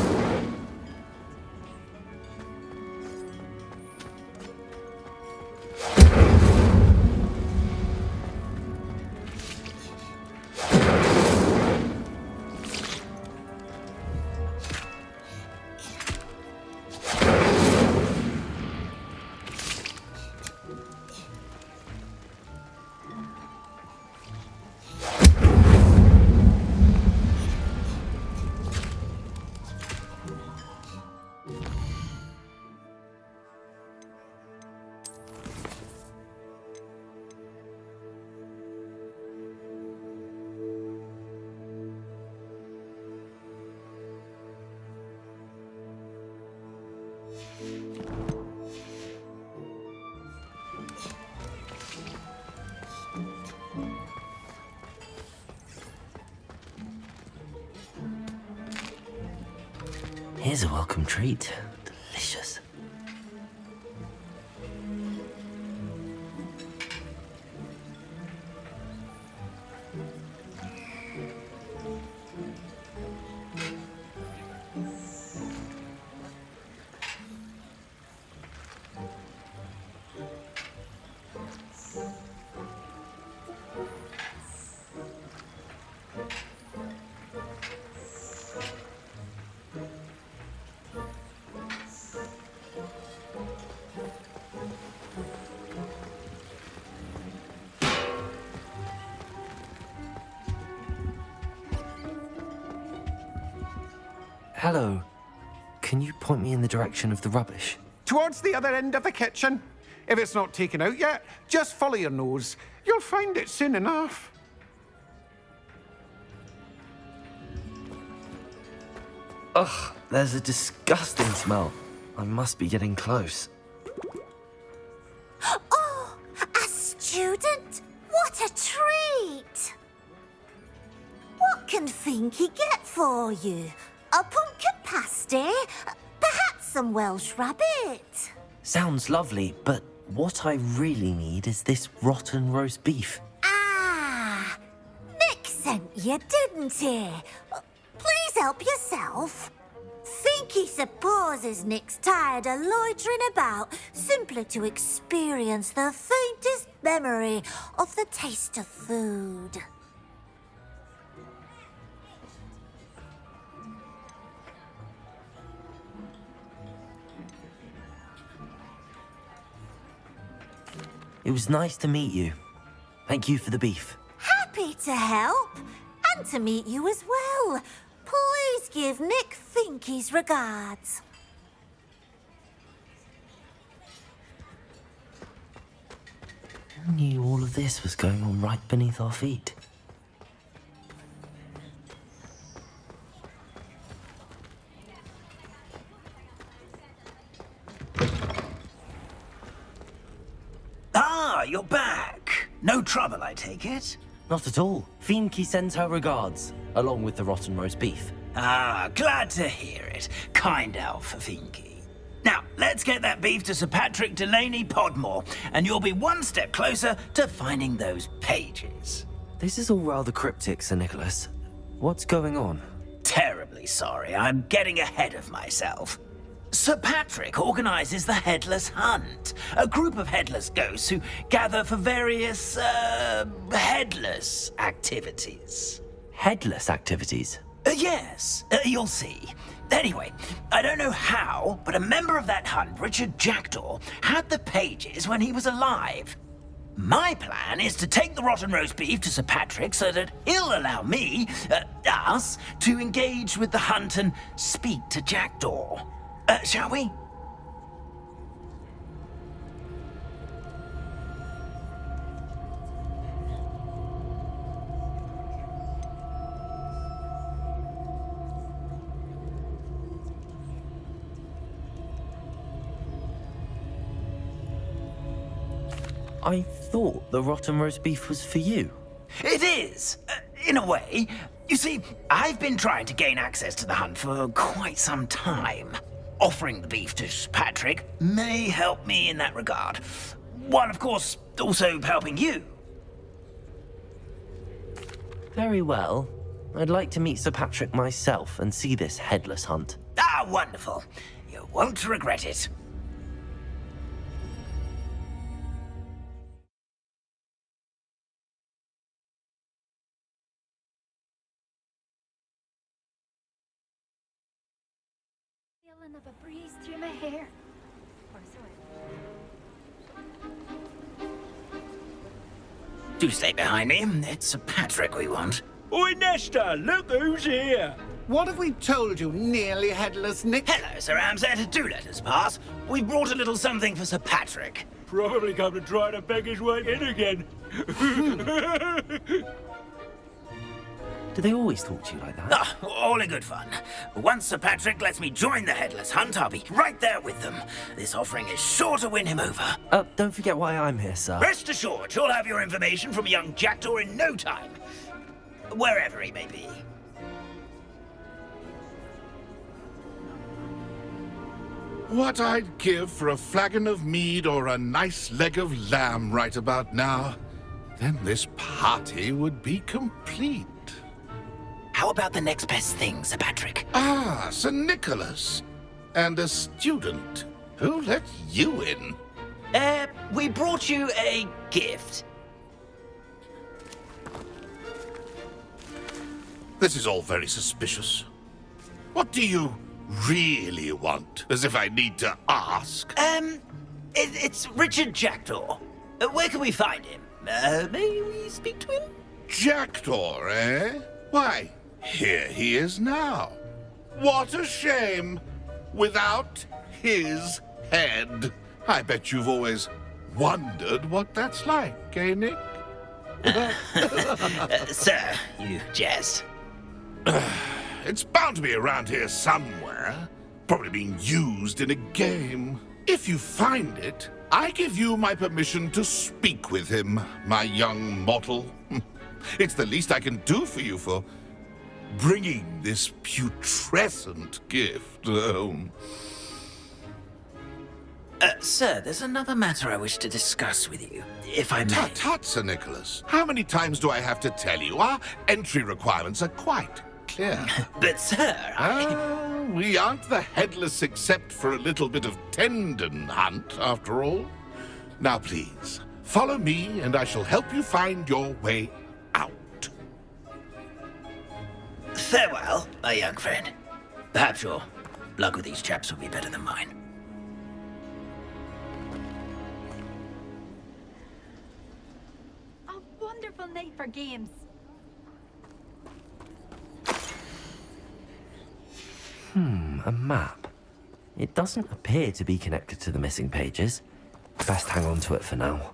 Here's a welcome treat. Delicious. Hello. Can you point me in the direction of the rubbish? Towards the other end of the kitchen. If it's not taken out yet, just follow your nose. You'll find it soon enough. Ugh, there's a disgusting smell. I must be getting close. Oh, a student? What a treat! What can Finky get for you? A pumpkin pasty? Perhaps some Welsh rabbit? Sounds lovely, but what I really need is this rotten roast beef. Ah, Nick sent you, didn't he? Please help yourself. Finky supposes Nick's tired of loitering about simply to experience the faintest memory of the taste of food. It was nice to meet you. Thank you for the beef. Happy to help, and to meet you as well. Please give Nick Finky's regards. Who knew all of this was going on right beneath our feet? Ah, you're back. No trouble, I take it? Not at all. Finky sends her regards, along with the rotten roast beef. Ah, glad to hear it. Kind elf for Finky. Now, let's get that beef to Sir Patrick Delaney Podmore, and you'll be one step closer to finding those pages. This is all rather cryptic, Sir Nicholas. What's going on? Terribly sorry, I'm getting ahead of myself. Sir Patrick organises the Headless Hunt, a group of headless ghosts who gather for various, headless activities. Headless activities? Yes, you'll see. Anyway, I don't know how, but a member of that hunt, Richard Jackdaw, had the pages when he was alive. My plan is to take the rotten roast beef to Sir Patrick so that he'll allow me, us, to engage with the hunt and speak to Jackdaw. Shall we? I thought the rotten roast beef was for you. It is, in a way. You see, I've been trying to gain access to the hunt for quite some time. Offering the beef to Patrick may help me in that regard. While, of course, also helping you. Very well. I'd like to meet Sir Patrick myself and see this headless hunt. Ah, wonderful. You won't regret it. Feeling of a breeze through my hair. Do stay behind me. It's Sir Patrick we want. Oi, Nesta, look who's here. What have we told you, nearly headless Nick? Hello, Sir Ramsay. Do let us pass. We've brought a little something for Sir Patrick. Probably come to try to beg his way in again. Do they always talk to you like that? Ah, all in good fun. Once Sir Patrick lets me join the Headless Hunt, I'll be right there with them. This offering is sure to win him over. Don't forget why I'm here, sir. Rest assured, you'll have your information from young Jackdaw in no time. Wherever he may be. What I'd give for a flagon of mead or a nice leg of lamb right about now. Then this party would be complete. How about the next best thing, Sir Patrick? Ah, Sir Nicholas. And a student. Who let you in? We brought you a gift. This is all very suspicious. What do you really want? As if I need to ask. It's Richard Jackdaw. Where can we find him? May we speak to him? Jackdaw, eh? Why, here he is now. What a shame! Without his head. I bet you've always wondered what that's like, eh, Nick? Sir, you jest. It's bound to be around here somewhere. Probably being used in a game. If you find it, I give you my permission to speak with him, my young mortal. It's the least I can do for you for bringing this putrescent gift home. Sir, there's another matter I wish to discuss with you, if I may. Tut, Sir Nicholas. How many times do I have to tell you? Our entry requirements are quite clear. But, sir, we aren't the headless except for a little bit of tendon hunt, after all. Now, please, follow me, and I shall help you find your way out. Farewell, my young friend. Perhaps your luck with these chaps will be better than mine. A wonderful night for games. A map. It doesn't appear to be connected to the missing pages. Best hang on to it for now.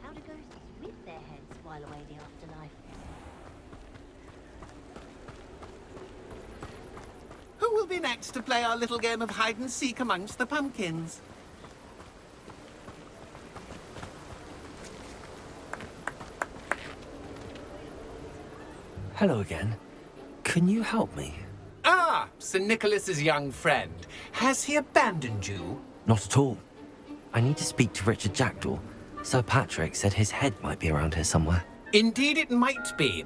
How do ghosts with their heads while away the afterlife? Who will be next to play our little game of hide and seek amongst the pumpkins? Hello again. Can you help me? Ah, Sir Nicholas's young friend. Has he abandoned you? Not at all. I need to speak to Richard Jackdaw. Sir Patrick said his head might be around here somewhere. Indeed it might be.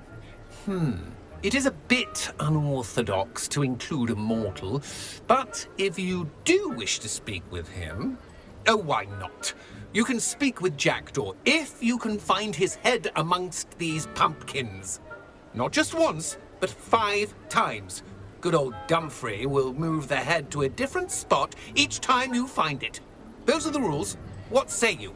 It is a bit unorthodox to include a mortal, but if you do wish to speak with him... Oh, why not? You can speak with Jackdaw if you can find his head amongst these pumpkins. Not just once, but 5 times. Good old Dumfrey will move the head to a different spot each time you find it. Those are the rules. What say you?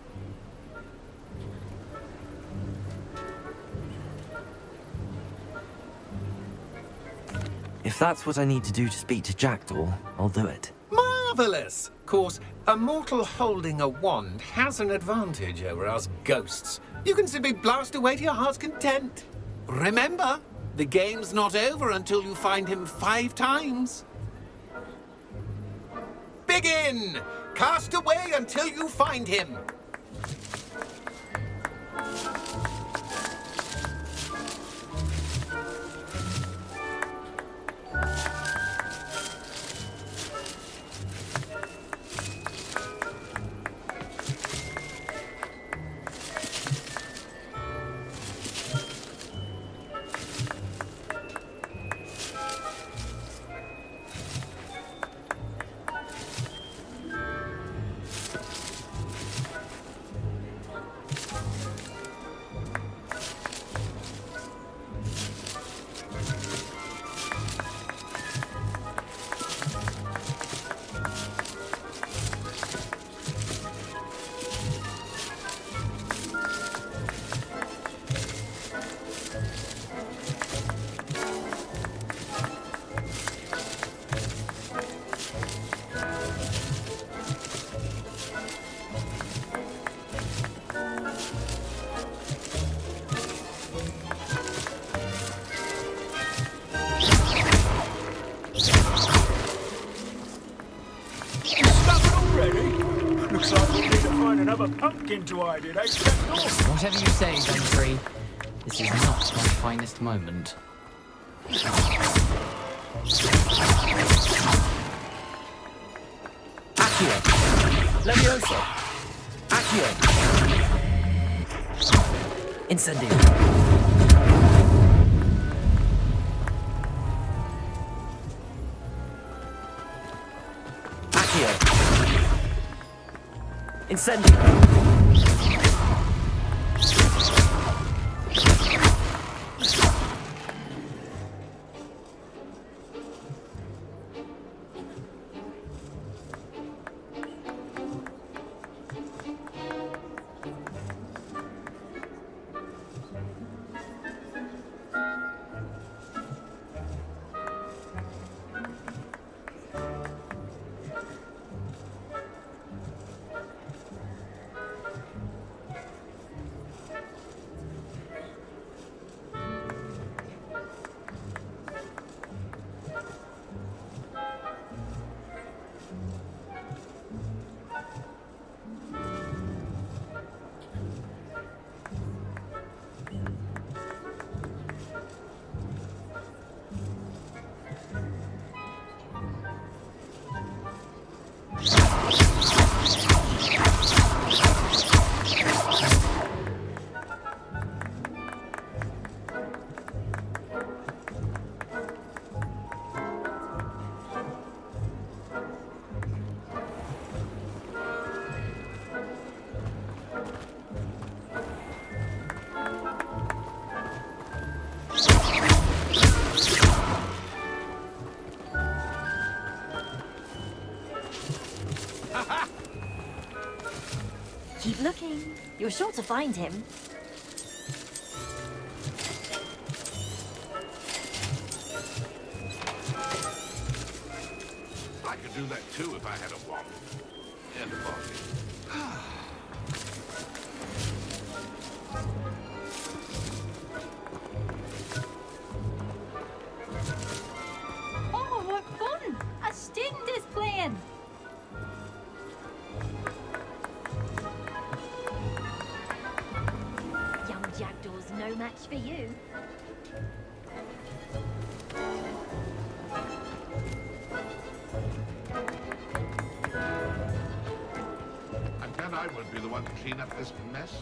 If that's what I need to do to speak to Jackdaw, I'll do it. Marvelous! Of course, a mortal holding a wand has an advantage over us ghosts. You can simply blast away to your heart's content. Remember, the game's not over until you find him 5 times. Begin! Cast away until you find him. Another pumpkin to hide in, eh? Whatever you say, Dumfrey. This is not my finest moment. Accio! Levioso! Accio! Incendio! Incendio! You're sure to find him. I could do that too if I had a wand. And a body. Oh, what fun! A student is playing! Young Jackdaw's no match for you. And then I won't be the one to clean up this mess.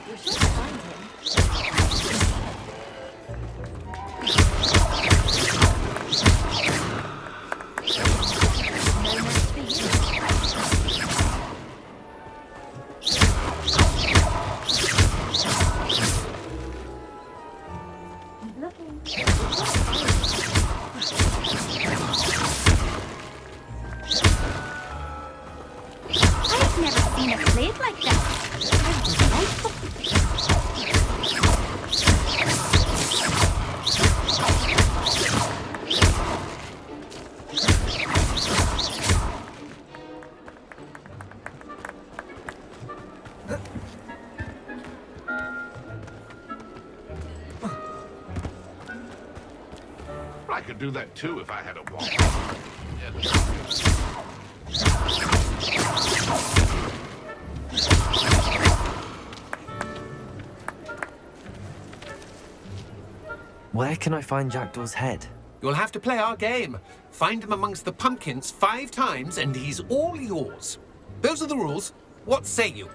You're sure to find him. No match for you. Keep looking. I've never seen a blade like that. How delightful. I could do that too if I had a wand. And a Where can I find Jackdaw's head? You'll have to play our game. Find him amongst the pumpkins 5 times and he's all yours. Those are the rules. What say you?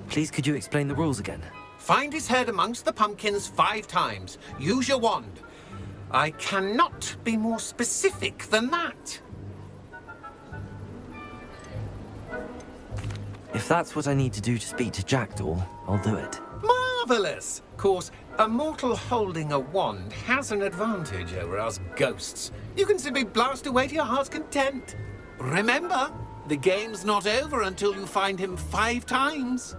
Please, could you explain the rules again? Find his head amongst the pumpkins 5 times. Use your wand. I cannot be more specific than that. If that's what I need to do to speak to Jackdaw, I'll do it. Marvelous! Of course, a mortal holding a wand has an advantage over us ghosts. You can simply blast away to your heart's content. Remember, the game's not over until you find him 5 times.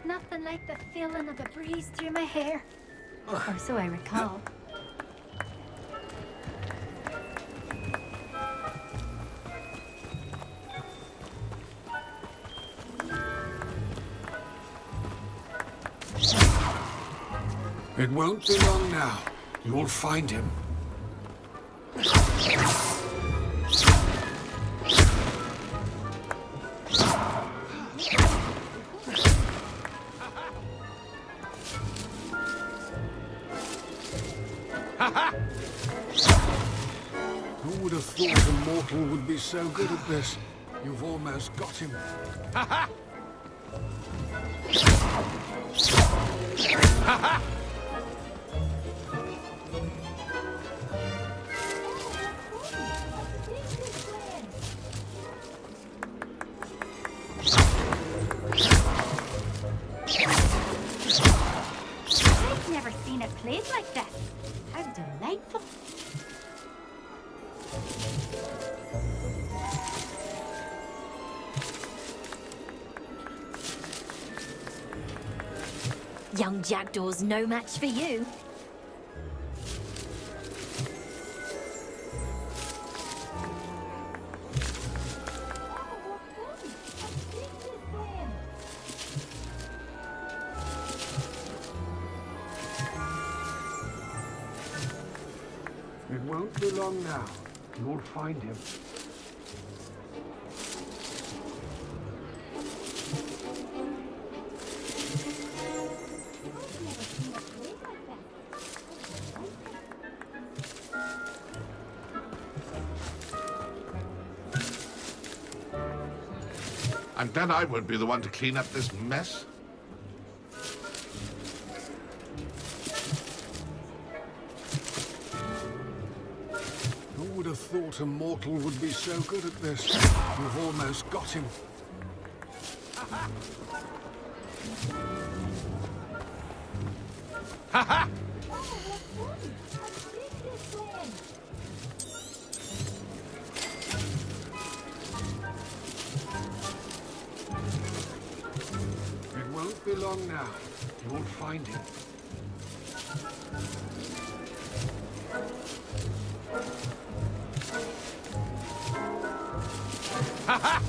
Nothing like the feeling of a breeze through my hair. Or so I recall. It won't be long now. You'll find him. Who would have thought a mortal would be so good at this? You've almost got him. Ha ha! I've never seen a plate like that. How delightful. Young Jackdaw's no match for you. It won't be long now. You'll find him. And then I won't be the one to clean up this mess. have thought a mortal would be so good at this? You've almost got him. Ha ha! It won't be long now. You'll find him. Ha ha!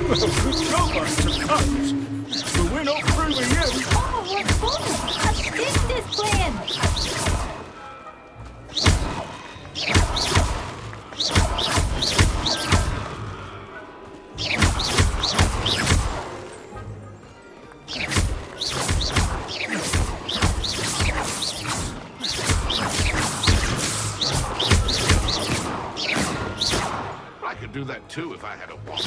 Well, good job, I suppose. But we're not through with you. Oh, what fun! A stick is playing! I could do that too if I had a wand.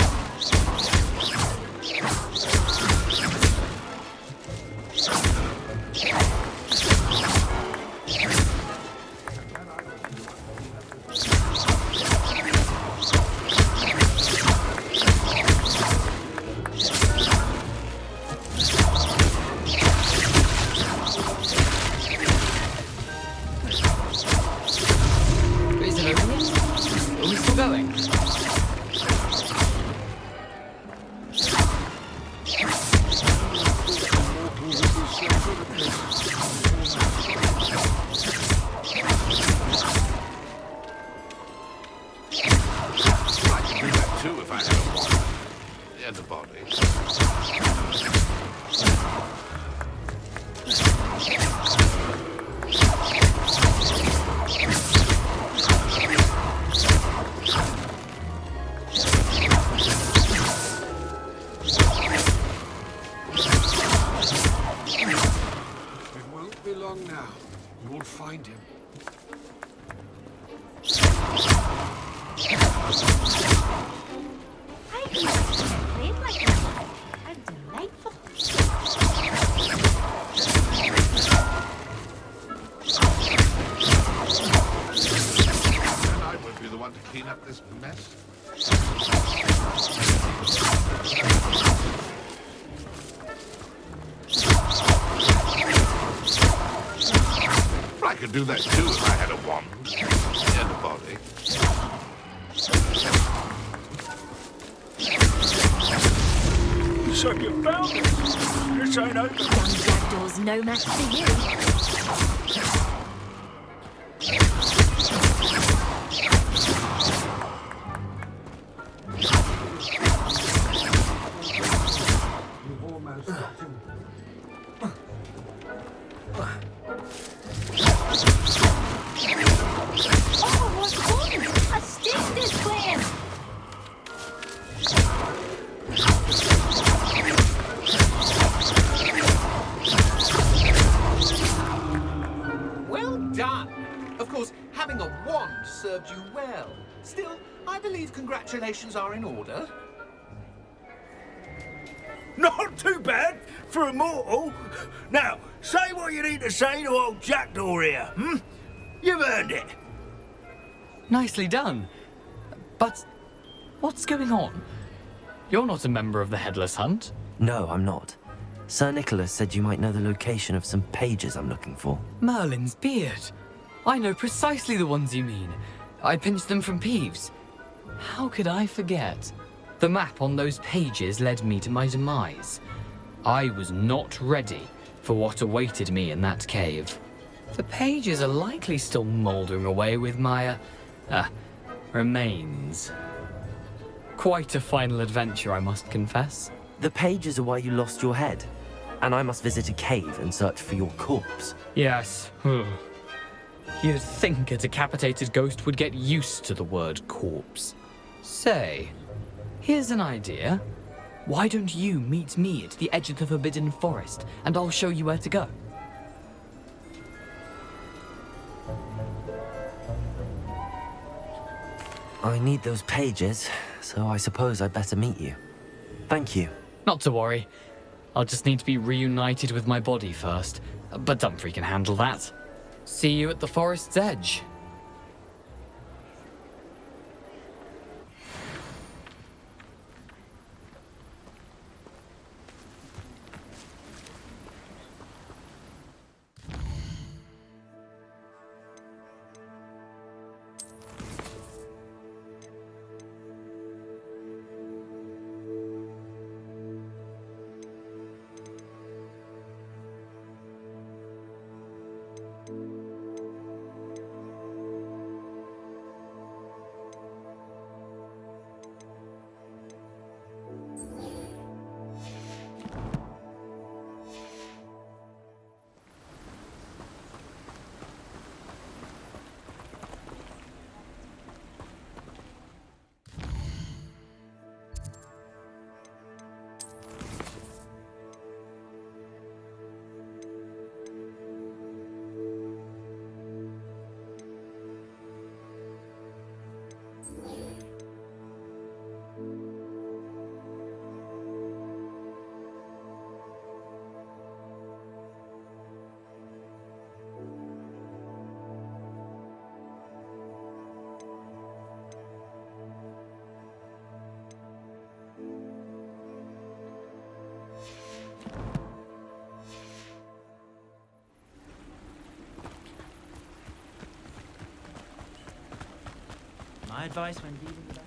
Is it over yet? Are we still going? I could do that too if I had a wand. And a body. It won't be long now. You'll find him. I've never seen a plate like this. How delightful. And I would be the one to clean up this mess. I could do that too if I had a wand and a body. So you found it. This ain't over. Young jackdaws, no match for you. You've almost got him. Oh, what fun! A stick is playing! Well done. Of course, having a wand served you well. Still, I believe congratulations are in order. Not too bad for a mortal. Now, say what you need to say to old Jackdaw here, hmm? You've earned it. Nicely done. But what's going on? You're not a member of the Headless Hunt. No, I'm not. Sir Nicholas said you might know the location of some pages I'm looking for. Merlin's beard. I know precisely the ones you mean. I pinched them from Peeves. How could I forget? The map on those pages led me to my demise. I was not ready for what awaited me in that cave. The pages are likely still mouldering away with my, remains. Quite a final adventure, I must confess. The pages are why you lost your head, and I must visit a cave and search for your corpse. Yes. You'd think a decapitated ghost would get used to the word corpse. Say, here's an idea. Why don't you meet me at the edge of the Forbidden Forest, and I'll show you where to go? I need those pages, so I suppose I'd better meet you. Thank you. Not to worry. I'll just need to be reunited with my body first. But Dumfries can handle that. See you at the forest's edge. My advice when dealing with that.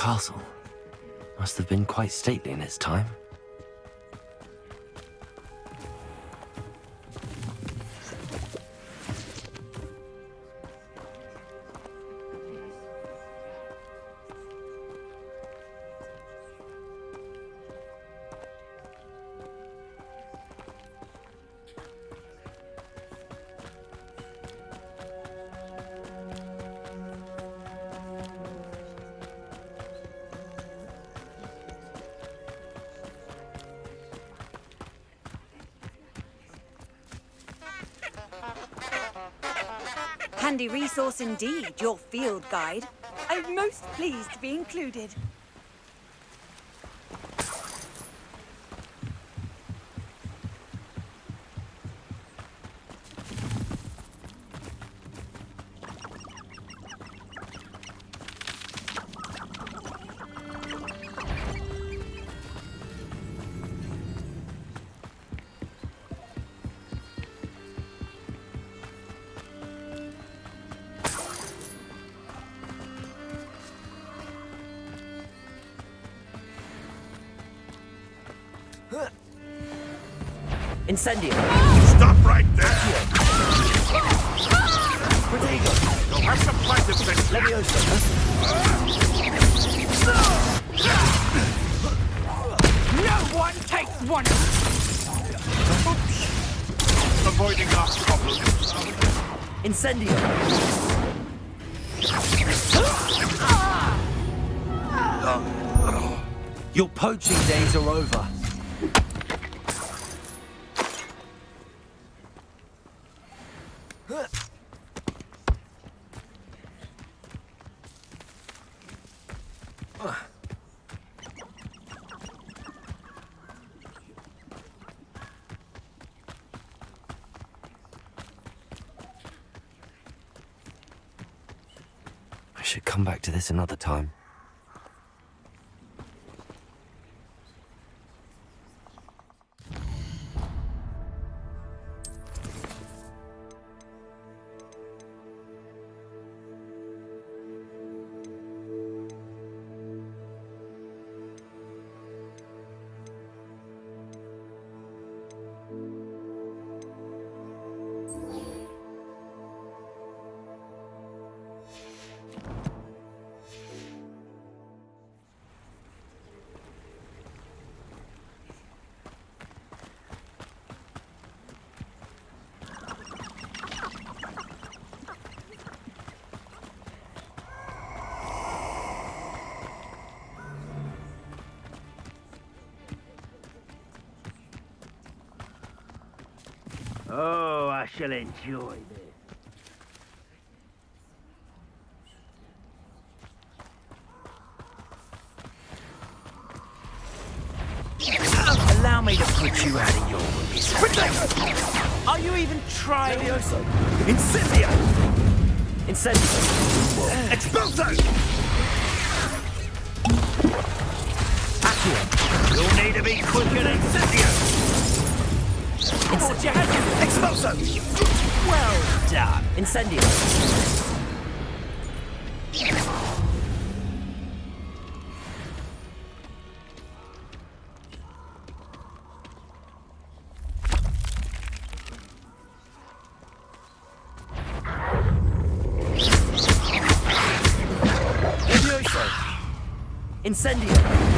castle. Must have been quite stately in its time. Handy resource indeed, your field guide. I'm most pleased to be included. Incendio! Stop right there! Protego! You'll have some practice next time. Levioso! No one takes one! Avoiding our problem. Incendio! Your poaching days are over. I should come back to this another time. Oh, I shall enjoy this. Allow me to put you out of your misery. Are you even trying? Levioso! Incendio! Incendio! Expulso! Accio! You'll need to be quicker than Incendio! Expulso! Well done! Incendio! Levioso! Incendio!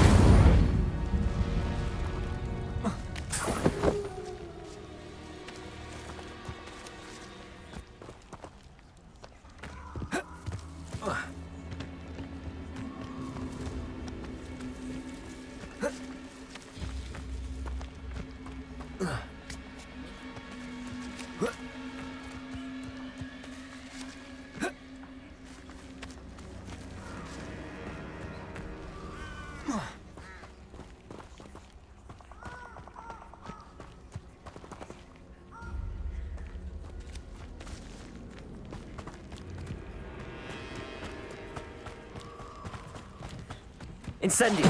Incendio!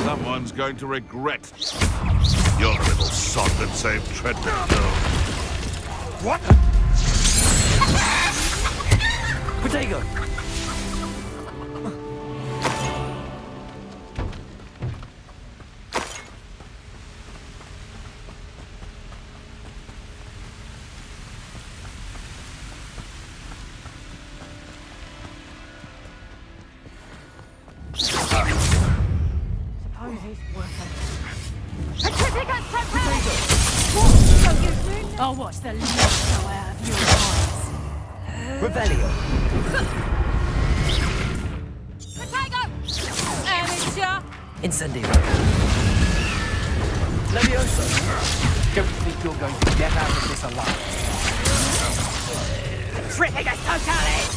Someone's going to regret. You're the little sod that saved Treadmill Girl. What? Protego! I'll watch the light go out of your eyes. Revelio. Potato! Amateur! Incendio. Levioso. Don't think you're going to get out of this alive. Trippigus Totalis!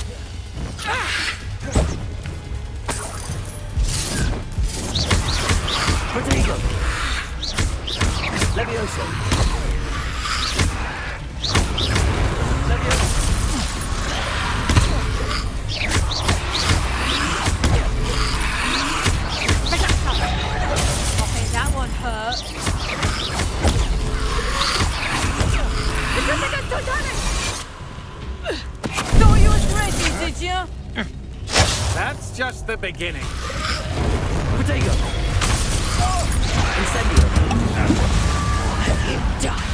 Protego. Levioso. Levioso. I think that one hurt. Thought you was ready, did you? That's just the beginning. Protego. Incendio. You die.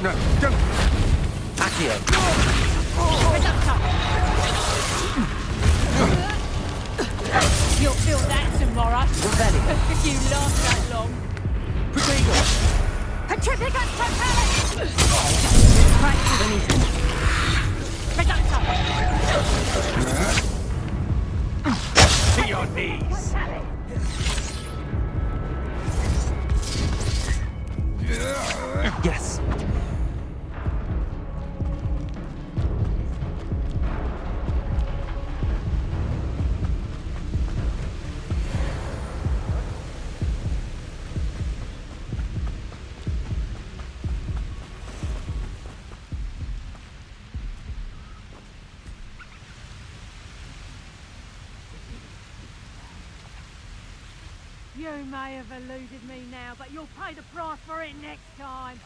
No, don't. Accio. You'll feel that tomorrow. Revelio. If you last that long. Protego. Petrificus Totalis! To your knees. Yes. You may have eluded me now, but you'll pay the price for it next time.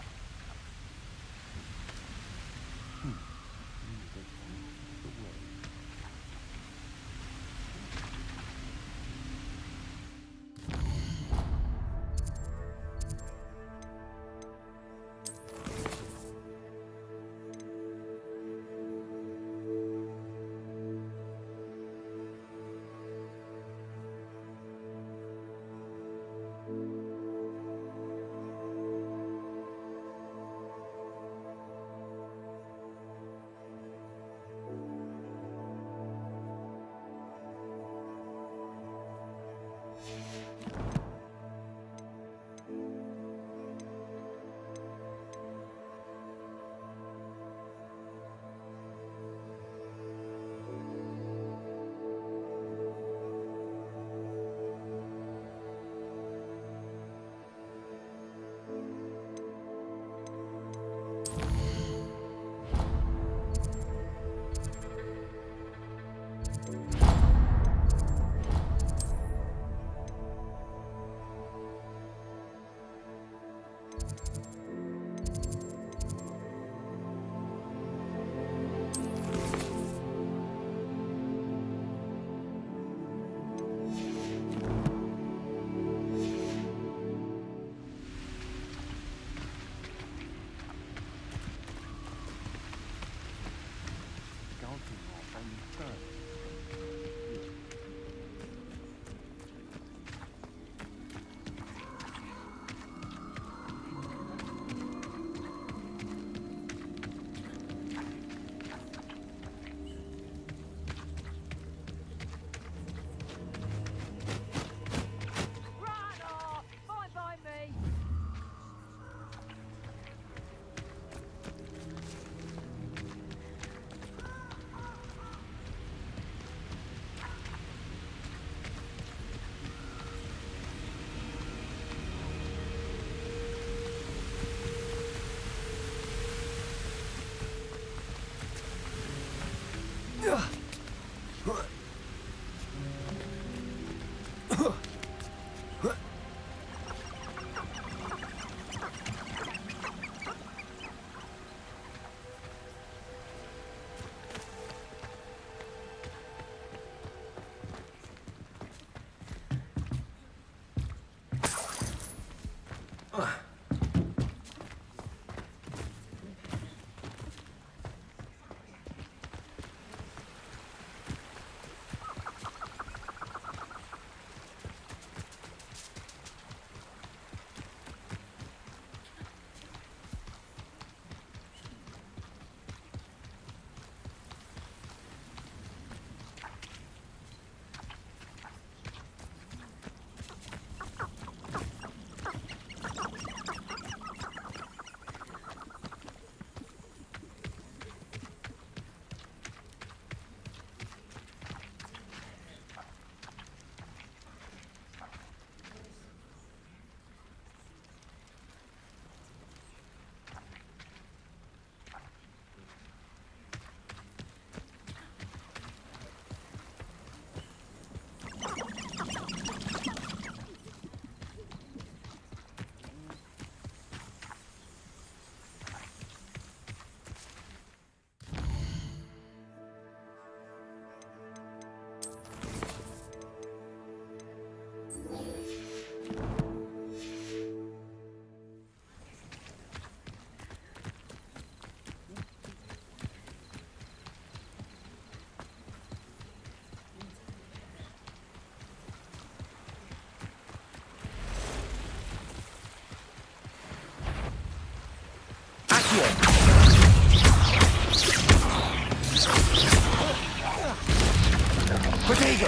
Potato!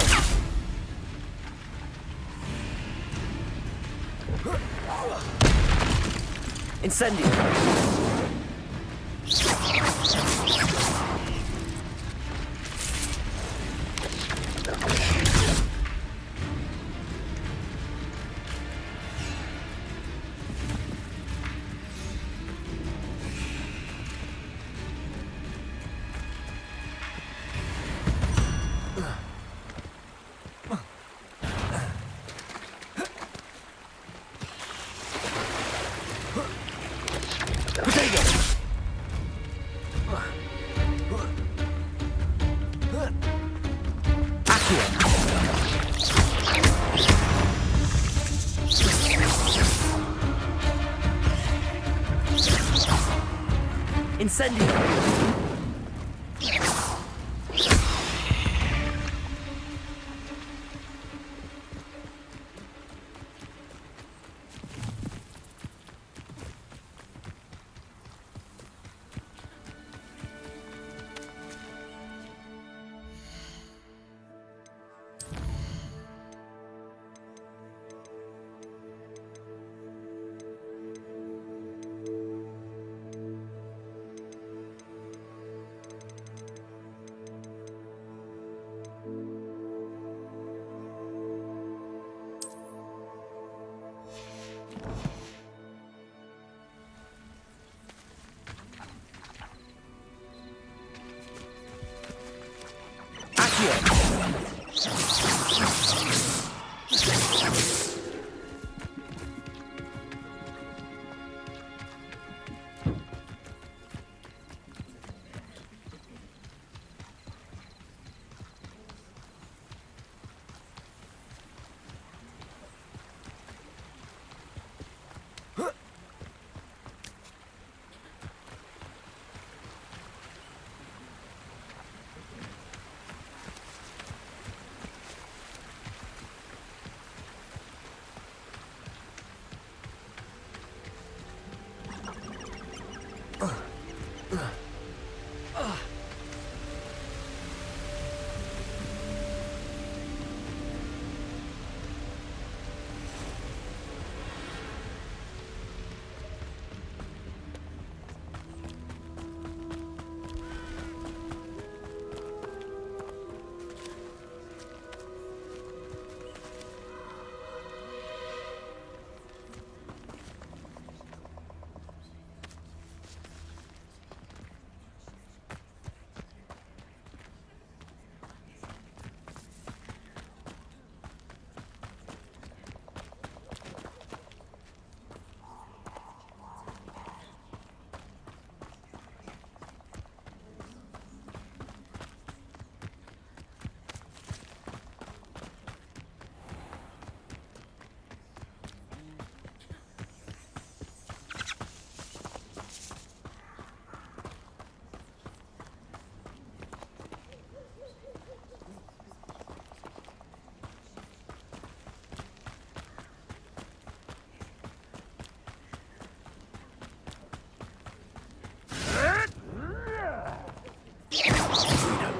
Incendio! Incendio!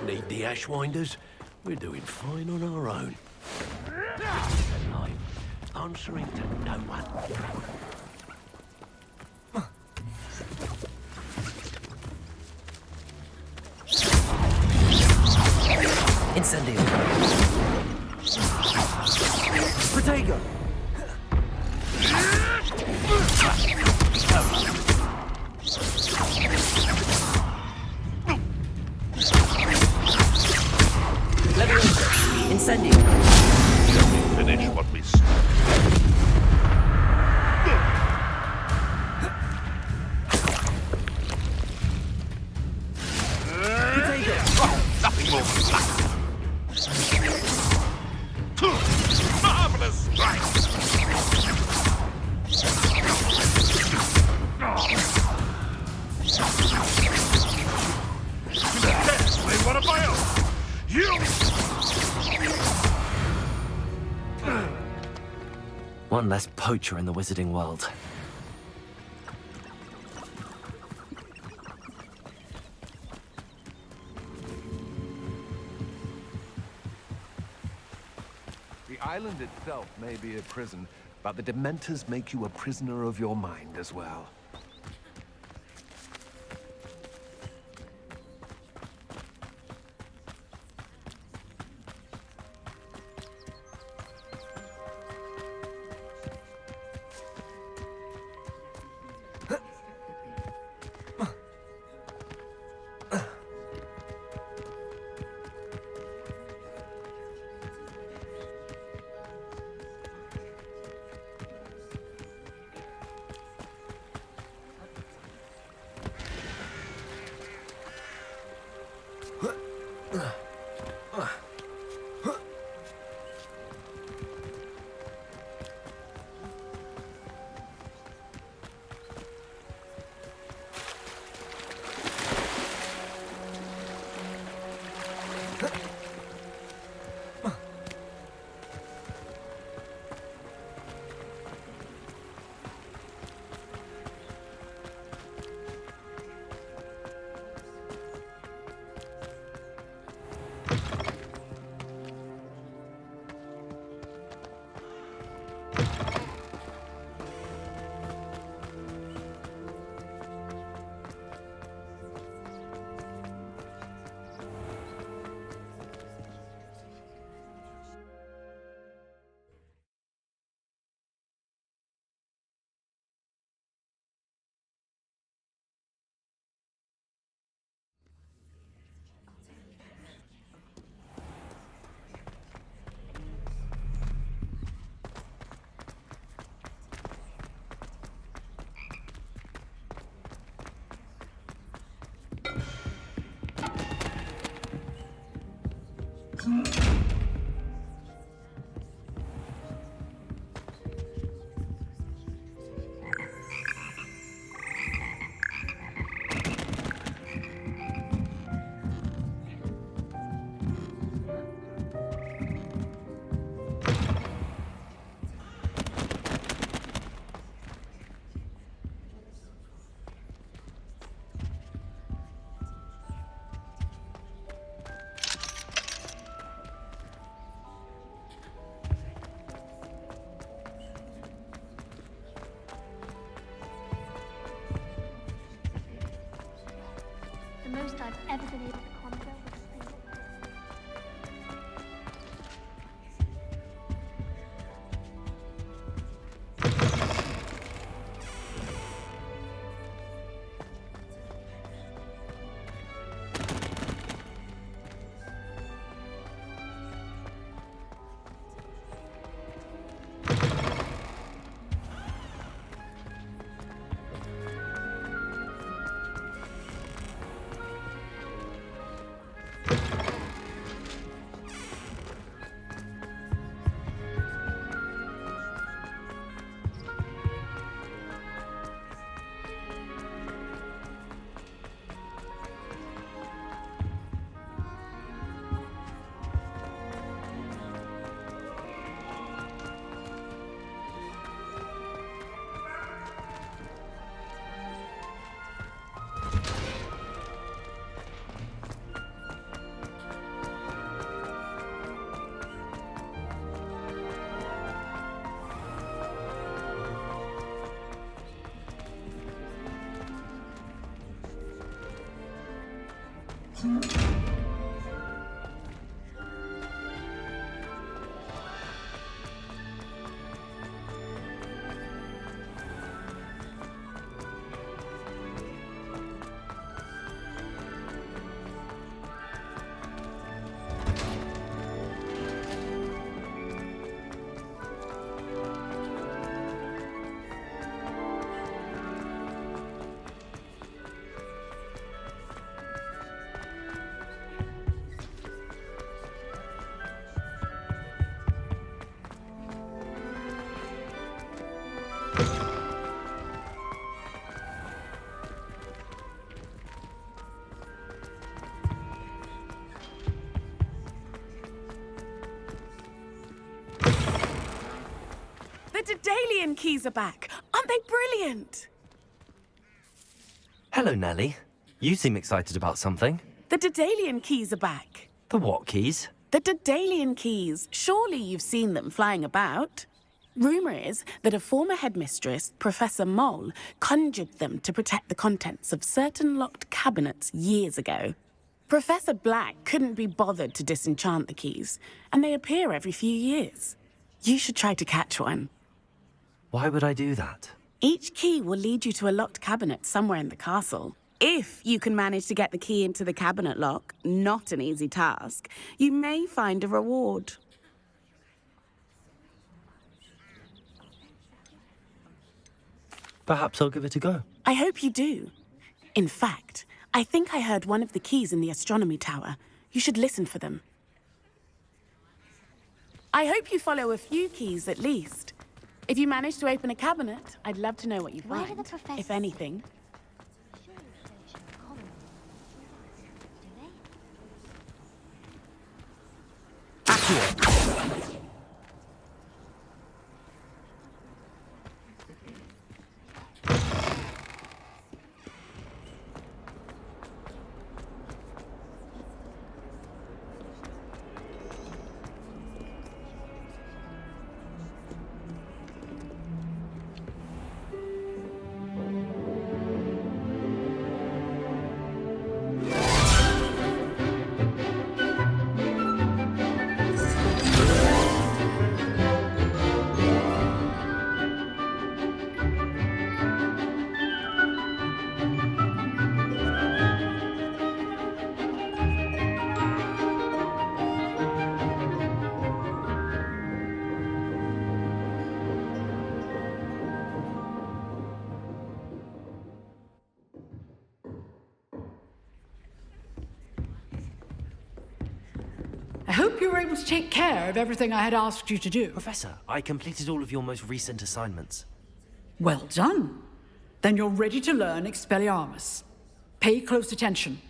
Need the Ashwinders. We're doing fine on our own. Alive, answering to no one. Incendio! Protego! Incendio! Let me finish what we started. Nothing more than that. Marvelous strike! Play one of my own. You! One less poacher in the wizarding world. The island itself may be a prison, but the Dementors make you a prisoner of your mind as well. The most I've ever been able to conjure was a single. The Daedalian keys are back. Aren't they brilliant? Hello, Nellie. You seem excited about something. The Daedalian keys are back. The what keys? The Daedalian keys. Surely you've seen them flying about. Rumour is that a former headmistress, Professor Moll, conjured them to protect the contents of certain locked cabinets years ago. Professor Black couldn't be bothered to disenchant the keys, and they appear every few years. You should try to catch one. Why would I do that? Each key will lead you to a locked cabinet somewhere in the castle. If you can manage to get the key into the cabinet lock, not an easy task, you may find a reward. Perhaps I'll give it a go. I hope you do. In fact, I think I heard one of the keys in the astronomy tower. You should listen for them. I hope you follow a few keys at least. If you manage to open a cabinet, I'd love to know what you find, if anything. I hope you were able to take care of everything I had asked you to do. Professor, I completed all of your most recent assignments. Well done. Then you're ready to learn Expelliarmus. Pay close attention.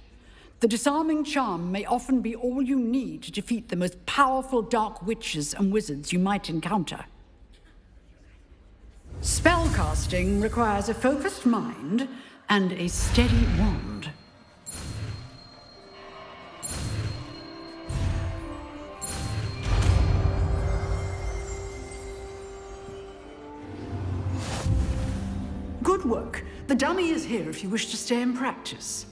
The disarming charm may often be all you need to defeat the most powerful dark witches and wizards you might encounter. Spellcasting requires a focused mind and a steady wand. Good work. The dummy is here if you wish to stay and practice.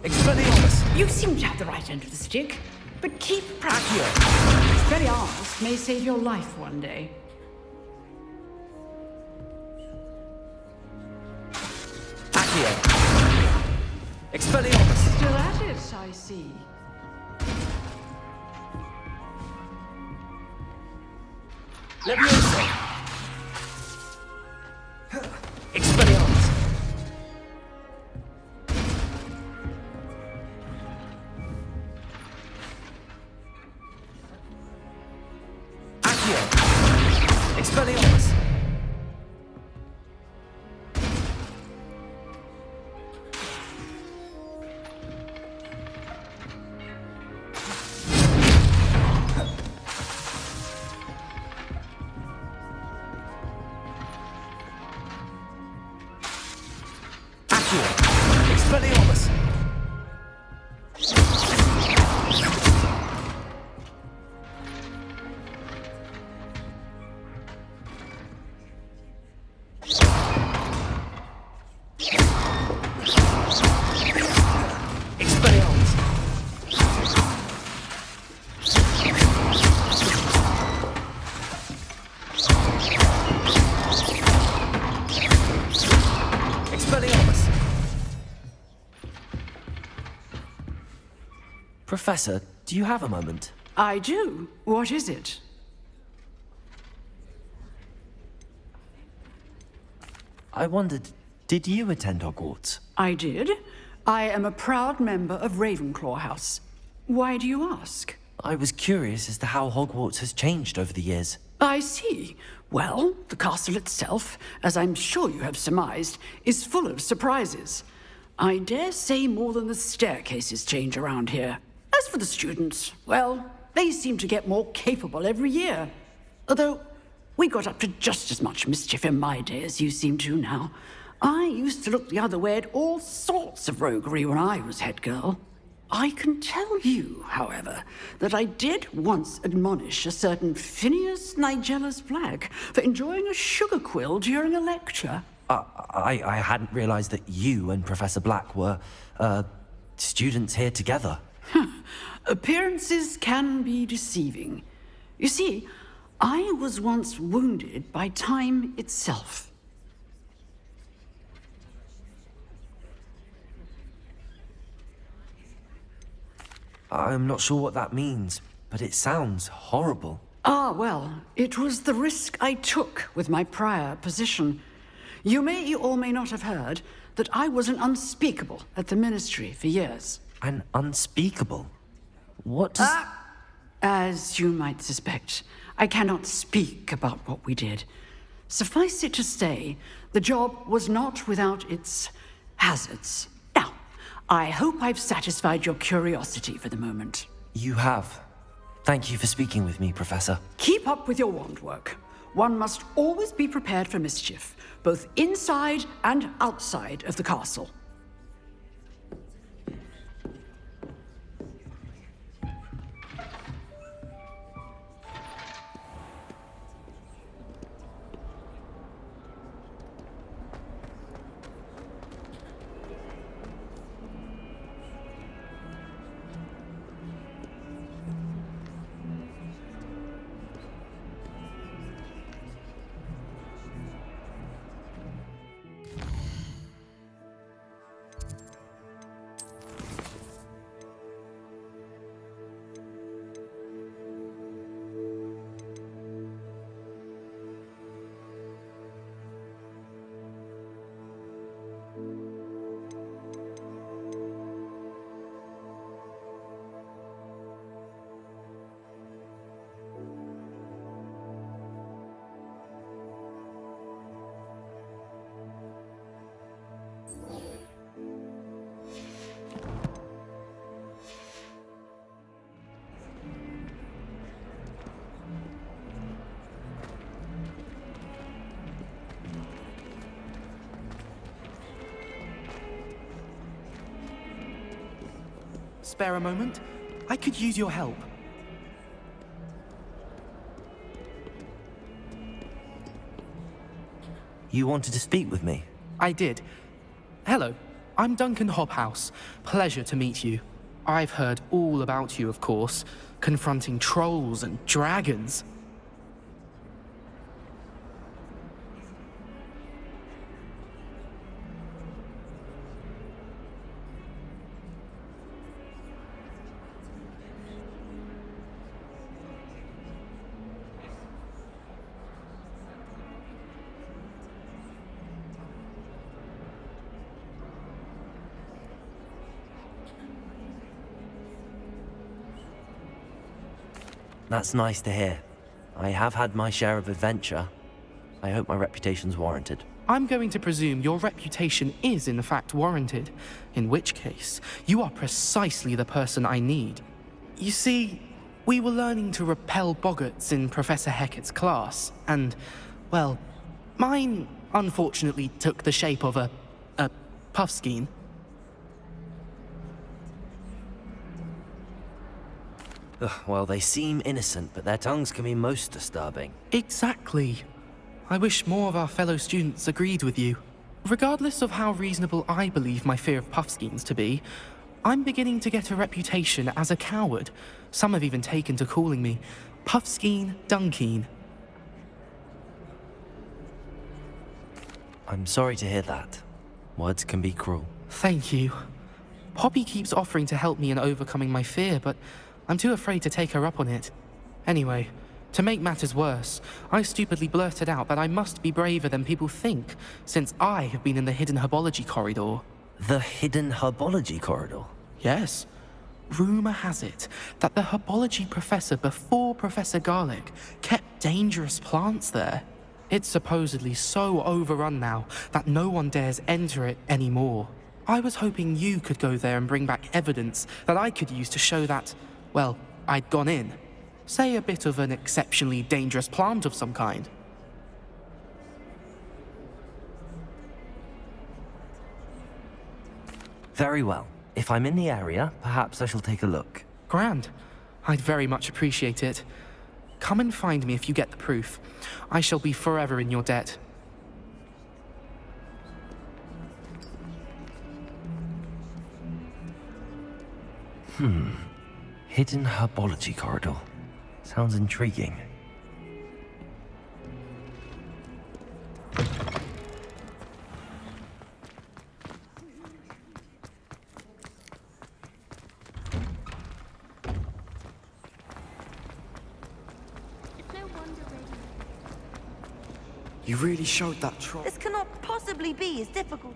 Expelliarmus! You seem to have the right end of the stick, but keep practicing. Expelliarmus may save your life one day. Accio! Expelliarmus! Still at it, I see. Leviosa! Expelliarmus! Accio! Expelliarmus! Expelliarmus! Expelliarmus! Expelliarmus! Professor, do you have a moment? I do. What is it? I wondered, did you attend Hogwarts? I did. I am a proud member of Ravenclaw House. Why do you ask? I was curious as to how Hogwarts has changed over the years. I see. Well, the castle itself, as I'm sure you have surmised, is full of surprises. I dare say more than the staircases change around here. As for the students, well, they seem to get more capable every year. Although, we got up to just as much mischief in my day as you seem to now. I used to look the other way at all sorts of roguery when I was head girl. I can tell you, however, that I did once admonish a certain Phineas Nigellus Black for enjoying a sugar quill during a lecture. I hadn't realized that you and Professor Black were, students here together. Appearances can be deceiving. You see, I was once wounded by time itself. I'm not sure what that means, but it sounds horrible. Ah, well, it was the risk I took with my prior position. You may or may not have heard that I was an unspeakable at the Ministry for years. An unspeakable? What does... As you might suspect, I cannot speak about what we did. Suffice it to say, the job was not without its hazards. Now, I hope I've satisfied your curiosity for the moment. You have. Thank you for speaking with me, Professor. Keep up with your wand work. One must always be prepared for mischief, both inside and outside of the castle. Spare a moment? I could use your help. You wanted to speak with me? I did. Hello, I'm Duncan Hobhouse. Pleasure to meet you. I've heard all about you, of course, confronting trolls and dragons. That's nice to hear. I have had my share of adventure. I hope my reputation's warranted. I'm going to presume your reputation is in fact warranted, in which case, you are precisely the person I need. You see, we were learning to repel boggarts in Professor Hecat's class, and, well, mine unfortunately took the shape of a puffskein. Well, they seem innocent, but their tongues can be most disturbing. Exactly. I wish more of our fellow students agreed with you. Regardless of how reasonable I believe my fear of puffskeins to be, I'm beginning to get a reputation as a coward. Some have even taken to calling me Puffskein Dunkeen. I'm sorry to hear that. Words can be cruel. Thank you. Poppy keeps offering to help me in overcoming my fear, but I'm too afraid to take her up on it. Anyway, to make matters worse, I stupidly blurted out that I must be braver than people think, since I have been in the hidden herbology corridor. The hidden herbology corridor? Yes. Rumor has it that the herbology professor before Professor Garlic kept dangerous plants there. It's supposedly so overrun now that no one dares enter it anymore. I was hoping you could go there and bring back evidence that I could use to show that, well, I'd gone in. Say a bit of an exceptionally dangerous plant of some kind. Very well. If I'm in the area, perhaps I shall take a look. Grand. I'd very much appreciate it. Come and find me if you get the proof. I shall be forever in your debt. Hidden herbology corridor. Sounds intriguing. You really showed that troll. This cannot possibly be as difficult.